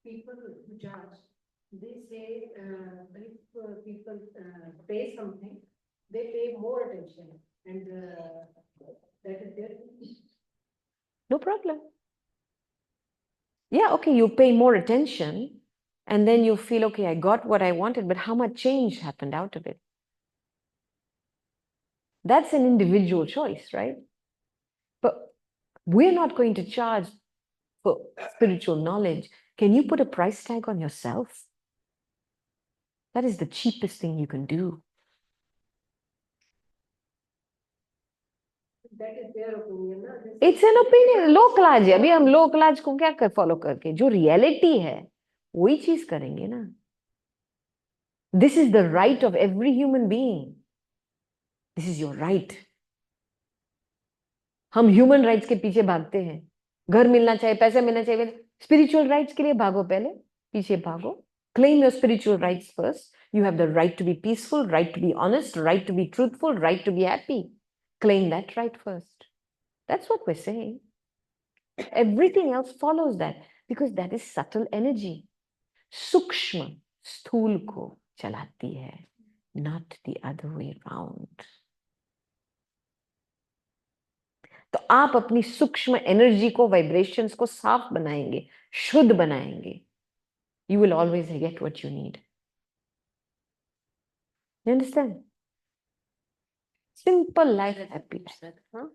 People who judge, they say if people pay something, they pay more attention, and that is their. No problem. Yeah, okay, you pay more attention and then you feel, okay, I got what I wanted, but how much change happened out of it? That's an individual choice, right? But we're not going to charge for spiritual knowledge. Can you put a price tag on yourself? That is the cheapest thing you can do. That is their opinion. Na? It's an opinion. लोक लाज है. अभी हम लोक लाज को क्या कर फॉलो करके, जो रियलिटी है वही चीज करेंगे ना. This is the right of every human being. This is your right. हम ह्यूमन राइट्स के पीछे भागते हैं. घर मिलना चाहिए, पैसे मिलना चाहिए. स्पिरिचुअल राइट्स के लिए भागो, पहले पीछे भागो. Claim your spiritual rights first. You have the right to be peaceful, right to be honest, right to be truthful, right to be happy. Claim that right first. That's what we're saying. Everything else follows that, because that is subtle energy. Sukshma sthul ko chalati hai, not the other way around. तो आप अपनी सूक्ष्म energy को, vibrations को साफ बनाएंगे, शुद्ध बनाएंगे. You will always get what you need. You understand? Simple life, happy. Huh?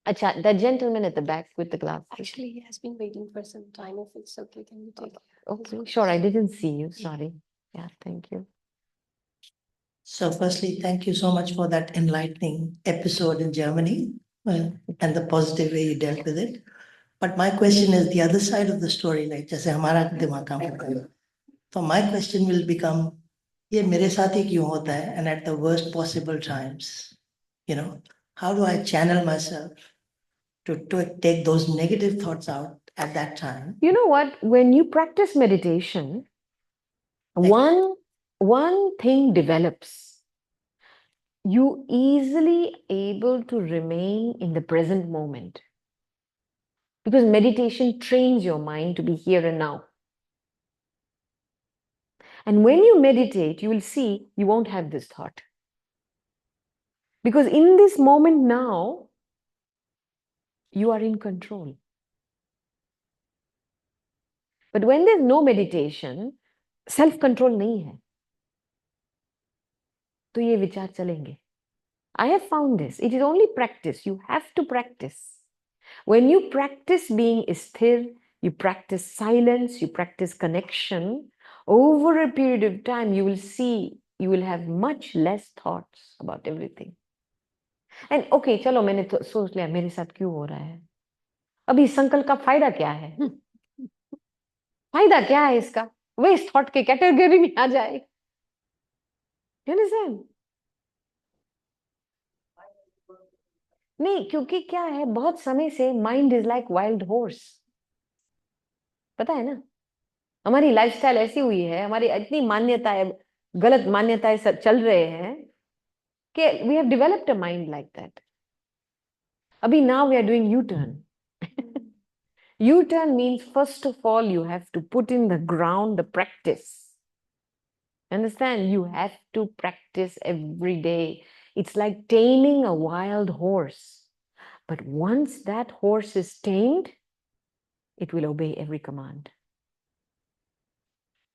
Acha, that gentleman at the back with the glass. Actually, he has been waiting for some time. If it's okay, can you take? Okay, sure. I didn't see you. Sorry. Yeah, thank you. So firstly, thank you so much for that enlightening episode in Germany and the positive way you dealt with it. But my question is the other side of the story, like जैसे हमारा दिमाग काम करता है. So my question will become, ये मेरे साथ ही क्यों होता है? And at the worst possible times, you know, how do I channel myself to take those negative thoughts out at that time? You know what? When you practice meditation, one thing develops. You easily able to remain in the present moment. Because meditation trains your mind to be here and now. And when you meditate, you will see you won't have this thought. Because in this moment now, you are in control. But when there's no meditation, self control नहीं है, तो ये विचार चलेंगे. I have found this. It is only practice. You have to practice. When you practice being sthir, you practice silence, you practice connection, over a period of time, you will see, you will have much less thoughts about everything. And okay, चलो मैंने तो सोच लिया मेरे साथ क्यों हो रहा है. अभी इस संकल्प का फायदा क्या है? फायदा क्या है इसका? वेस्ट थॉट के कैटेगरी में आ जाए. You understand? नहीं, क्योंकि क्या है, बहुत समय से mind is like wild horse. पता है ना, हमारी लाइफस्टाइल ऐसी हुई है, हमारी इतनी मान्यताएं, गलत मान्यताएं चल रहे हैं कि we have developed a mind like that. अभी now we are doing U turn. U turn means first of all you have to put in the ground the practice. Understand? You have to practice every day. It's like taming a wild horse. But once that horse is tamed, it will obey every command.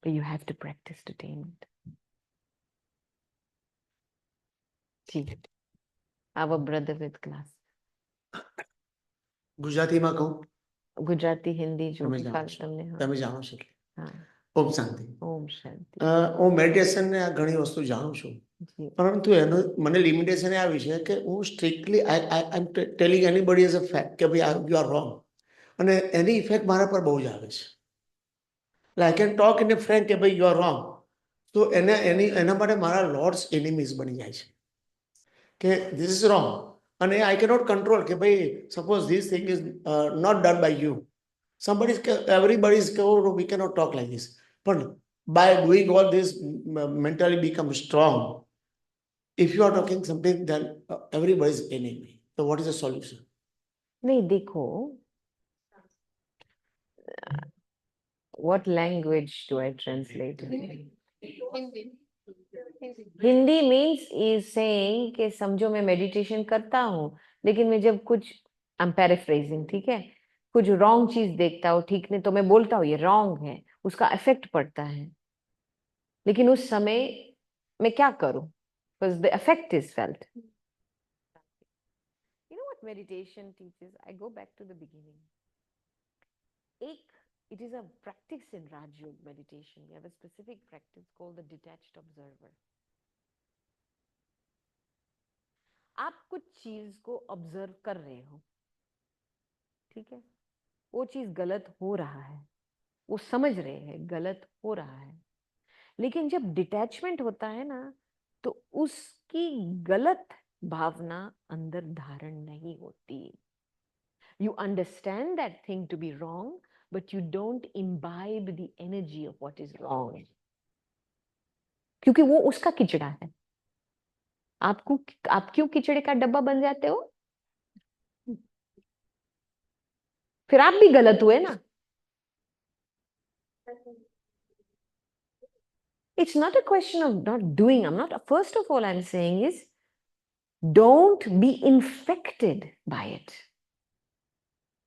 But you have to practice to tame it. See, our brother with class. ગુજરાતીમાં કહું? Gujarati, Hindi, जो તમે भी જાણો फालतू છો. में. हाँ. તમે જાણો છો. हाँ. ઓમ શાંતિ. ओम शांति. હું મેડિટેશન ને આ ઘણી વસ્તુ જાણું છું, जी. પરંતુ એનો મને લિમિટેશન એ આવી છે કે હું strictly I M telling anybody as a fact કે ભાઈ યુ આર રોંગ, અને એની ઇફેક્ટ મારા પર બહુ જ આવે છે. I can talk in A Frank કે ભાઈ યુ આર રોંગ, તો એના માટે મારા લોર્ડ્સ એનિમીઝ બની જાય છે કે ધીસ ઇઝ રોંગ, અને આઈ કેનોટ કંટ્રોલ કે ભાઈ suppose this thing is not done by you. Everybody is oh, we cannot talk like this. But by doing all this, mentally become strong. If you are talking something, then everybody is enemy. So what is the solution? नहीं, देखो, what language do I translate? Hindi means is saying कि समझो मैं meditation करता हूँ, लेकिन मैं जब कुछ, आई एम पैराफ्रेजिंग, ठीक है, कुछ रॉन्ग चीज देखता हूँ, ठीक नहीं, तो मैं बोलता हूँ ये रॉन्ग है, उसका इफेक्ट पड़ता है. लेकिन उस समय मैं क्या करूं? Because the effect is felt. You know what meditation teaches? I go back to the beginning. It is a practice in Raj Yoga meditation. We have a specific practice called the detached observer. आप कुछ चीज को observe कर रहे हो, ठीक है, वो चीज गलत हो रहा है, वो समझ रहे हैं गलत हो रहा है, लेकिन जब डिटैचमेंट होता है ना, तो उसकी गलत भावना अंदर धारण नहीं होती. You understand that thing to be wrong, but you don't imbibe the energy of what is wrong, क्योंकि वो उसका किचड़ा है. आप क्यों किचड़े का डब्बा बन जाते हो? फिर आप भी गलत हुए ना. It's not a question of not doing. First of all, I'm saying is, don't be infected by it.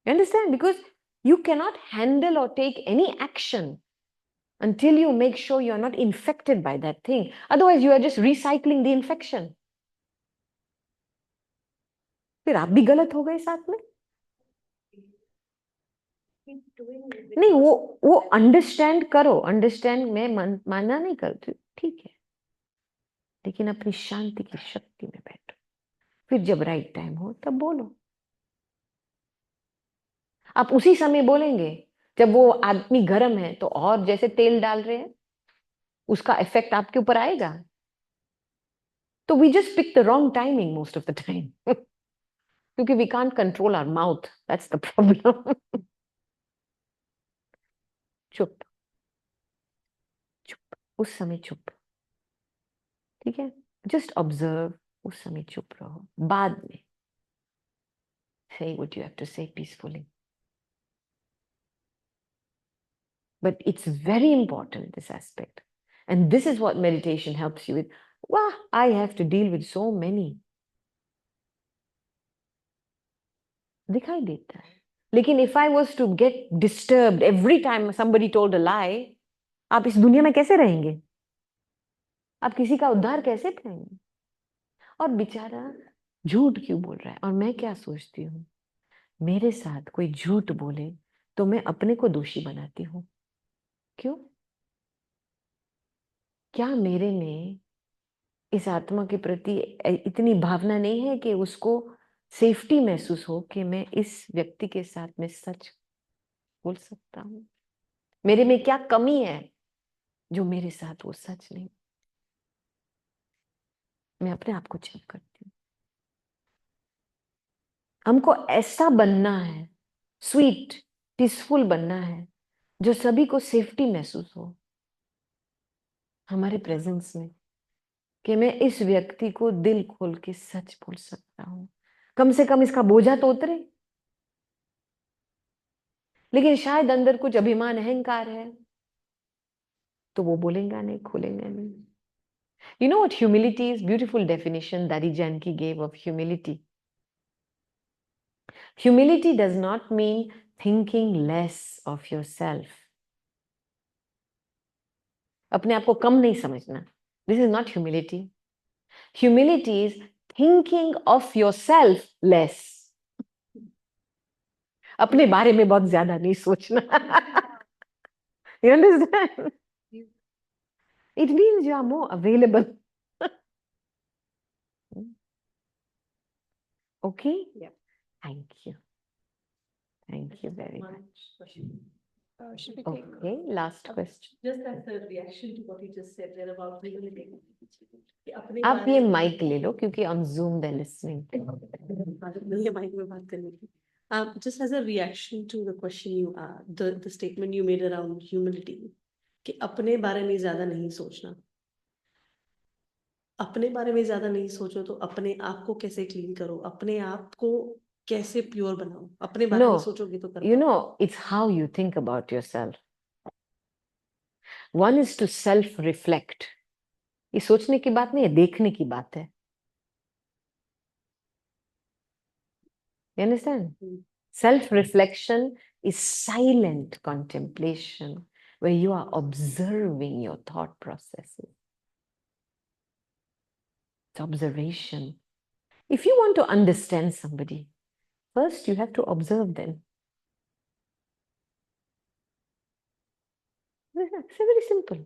You understand? Because you cannot handle or take any action until you make sure you're not infected by that thing. Otherwise, you are just recycling the infection. फिर आप भी गलत हो गए साथ में. नहीं, वो अंडरस्टैंड करो. अंडरस्टैंड मैं मानना नहीं करती, ठीक है, लेकिन अपनी शांति की शक्ति में बैठो. फिर जब राइट टाइम हो तब बोलो. आप उसी समय बोलेंगे जब वो आदमी गर्म है, तो और जैसे तेल डाल रहे हैं, उसका इफेक्ट आपके ऊपर आएगा. तो we just pick the wrong timing most of the time, क्योंकि we can't control our mouth. That's the problem. चुप चुप, उस समय चुप, ठीक है, जस्ट ऑब्जर्व, उस समय चुप रहो. बाद में say what you have to say peacefully. But it's very important, this aspect, and this is what meditation helps you with. Wow, I have to deal with so many. दिखाई देता है, लेकिन if I was to get disturbed every time somebody told a lie, आप इस दुनिया में कैसे रहेंगे? आप किसी का उद्धार कैसे करेंगे? और बेचारा झूठ क्यों बोल रहा है? और मैं क्या सोचती हूँ, मेरे साथ कोई झूठ बोले तो मैं अपने को दोषी बनाती हूँ। क्यों? क्या मेरे में इस आत्मा के प्रति इतनी भावना नहीं है कि उसको सेफ्टी महसूस हो कि मैं इस व्यक्ति के साथ में सच बोल सकता हूँ? मेरे में क्या कमी है जो मेरे साथ वो सच नहीं? मैं अपने आप को चेक करती हूँ। हमको ऐसा बनना है, स्वीट पीसफुल बनना है, जो सभी को सेफ्टी महसूस हो हमारे प्रेजेंस में, कि मैं इस व्यक्ति को दिल खोल के सच बोल सकता हूँ, कम से कम इसका बोझा तो उतरे। लेकिन शायद अंदर कुछ अभिमान अहंकार है तो वो बोलेगा नहीं, खोलेंगे नहीं। You know what humility is? Beautiful definition Dadi Janki gave of humility. Humility does not mean thinking less of yourself. अपने आप को कम नहीं समझना. This is not humility. Humility is thinking of yourself less. अपने बारे में बहुत ज्यादा नहीं सोचना. You understand? It means you are more available. Okay? Yeah. Thank you. Thank you very much. Should we take? Okay, last question. Just as a reaction to what you just said there about humility. कि अपने आप बारे ये में- mic ले लो क्योंकि on Zoom they're listening. ये mic में बात करने की. Just as a reaction to the question you the statement you made around humility, कि अपने बारे में ज्यादा नहीं सोचना. अपने बारे में ज्यादा नहीं सोचो तो अपने आप को कैसे क्लीन करो, अपने आप को कैसे प्योर बनाओ, अपने बारे में No, सोचोगे तो कर you पाओगे. know, it's how you think about yourself. One is to self-reflect. ये सोचने की बात नहीं है, देखने की बात है. You understand? Self-reflection is silent contemplation where you are observing your thought processes. It's observation. If you want to understand somebody, first you have to observe them. It's very simple.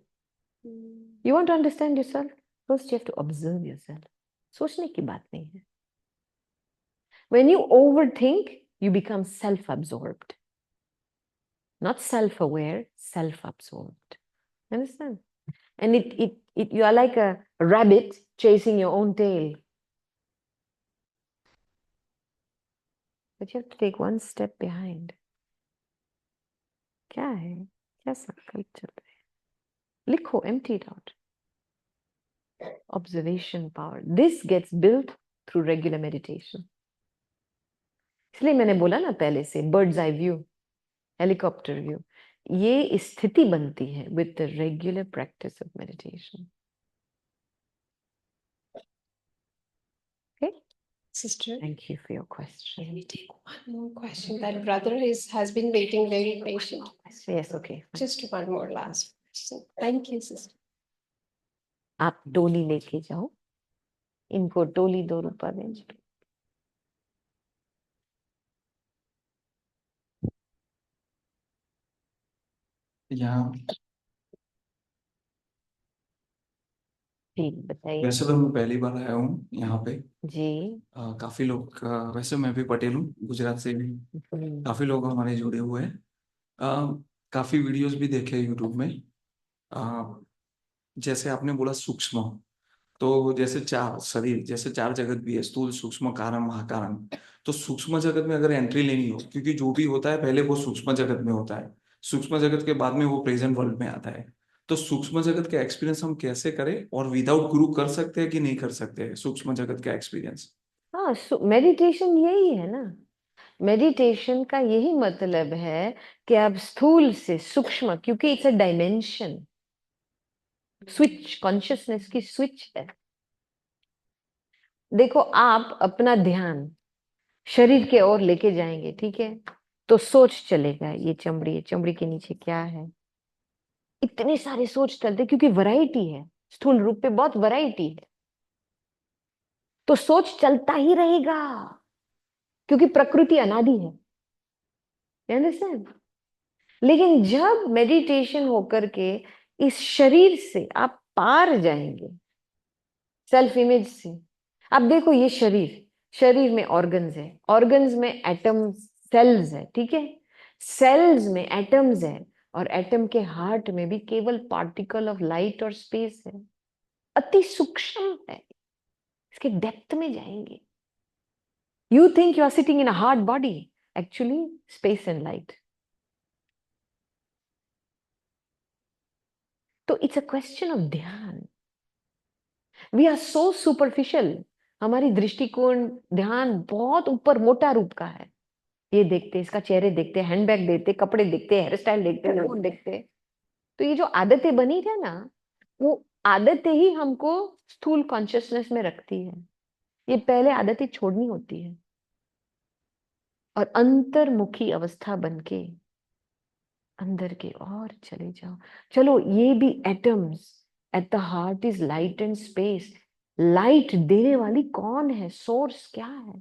You want to understand yourself? First you have to observe yourself. सोचने की बात नहीं है. When you overthink, you become self-absorbed. Not self-aware, self-absorbed. Understand? And you are like a rabbit chasing your own tail. But you have to take one step behind. क्या है? क्या संकल्प चल रहे हैं? लिखो, empty it out. Observation power. This gets built through regular meditation. इसलिए मैंने बोला ना पहले से, bird's eye view, helicopter view. ये स्थिति बनती है with the regular practice of meditation. Okay? Sister, Thank you for your question. can we take one more question? That brother has been waiting very patient. Yes, okay. Fine. Just one more last question. Thank you, sister. आप टोली लेके जाओ, इनको टोली 2 रुपया दें. यहाँ ठीक, बताइए. वैसे तो मैं पहली बार आया हूँ यहाँ पे. जी. काफी लोग वैसे मैं भी पटेल हूँ, गुजरात से भी काफी लोग हमारे जुड़े हुए हैं. काफी वीडियोस भी देखे यूट्यूब में. जैसे आपने बोला सूक्ष्म, तो जैसे 4 शरीर, जैसे 4 जगत भी है, स्थूल सूक्ष्म कारण महाकारण. तो सूक्ष्म जगत में अगर एंट्री लेनी हो, क्योंकि जो भी होता है पहले वो सूक्ष्म जगत में होता है, सूक्ष्म जगत के बाद में वो प्रेजेंट वर्ल्ड में आता है. तो सूक्ष्म जगत का एक्सपीरियंस हम कैसे करें, और विदाउट गुरु कर सकते हैं कि नहीं कर सकते हैं सूक्ष्म जगत का एक्सपीरियंस? हाँ, मेडिटेशन यही है ना. मेडिटेशन का यही मतलब है कि आप स्थूल से सूक्ष्म, क्योंकि it's a dimension, switch, consciousness की स्विच है. देखो, आप अपना ध्यान शरीर के ओर लेके जाएंगे, ठीक है, तो सोच चलेगा ये चमड़ी के नीचे क्या है। इतने सारे सोच चलते क्योंकि वैरायटी है, स्थूल रूप पे बहुत वैरायटी है, तो सोच चलता ही रहेगा क्योंकि प्रकृति अनादि है। अंडरस्टैंड? लेकिन जब मेडिटेशन होकर के इस शरीर से आप पार जाएंगे, सेल्फ इमेज से, अब देखो ये शरीर में ऑर्गन्स है, ऑर्गन्स में एटम सेल्स है, ठीक है, सेल्स में एटम्स है, और एटम के हार्ट में भी केवल पार्टिकल ऑफ लाइट और स्पेस है, अति सूक्ष्म है, इसके डेप्थ में जाएंगे। You think you are sitting in a hard body, actually space and light. तो इट्स अ क्वेश्चन ऑफ ध्यान। वी आर सो सुपरफिशियल, हमारी दृष्टिकोण ध्यान बहुत ऊपर मोटा रूप का है। ये देखते, इसका चेहरे देखते, हैंडबैग देखते, कपड़े देखते, हेयर स्टाइल देखते, फोन देखते। तो ये जो आदतें बनी है ना, वो आदतें ही हमको स्थूल कॉन्शियसनेस में रखती है। ये पहले आदतें छोड़नी होती है और अंतर्मुखी अवस्था बनके अंदर के और चले जाओ। चलो ये भी atoms, at the heart is light and space. Light देने वाली कौन है, सोर्स क्या है?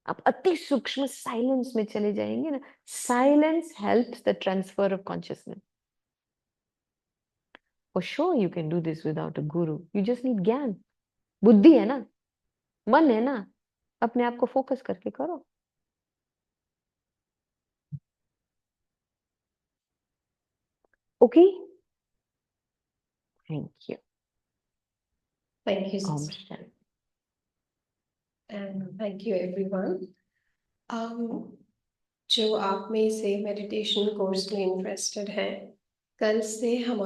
आप अति सूक्ष्म साइलेंस में चले जाएंगे ना। Silence helps the transfer of consciousness. For sure you can do this without a guru. You just need ज्ञान, बुद्धि है ना, मन है ना, अपने आप को फोकस करके करो। Okay, thank you. Thank you, Om sister. Shanti. And thank you, everyone. जो आप में से मेडिटेशन कोर्स में इंटरेस्टेड हैं, कल से हमारे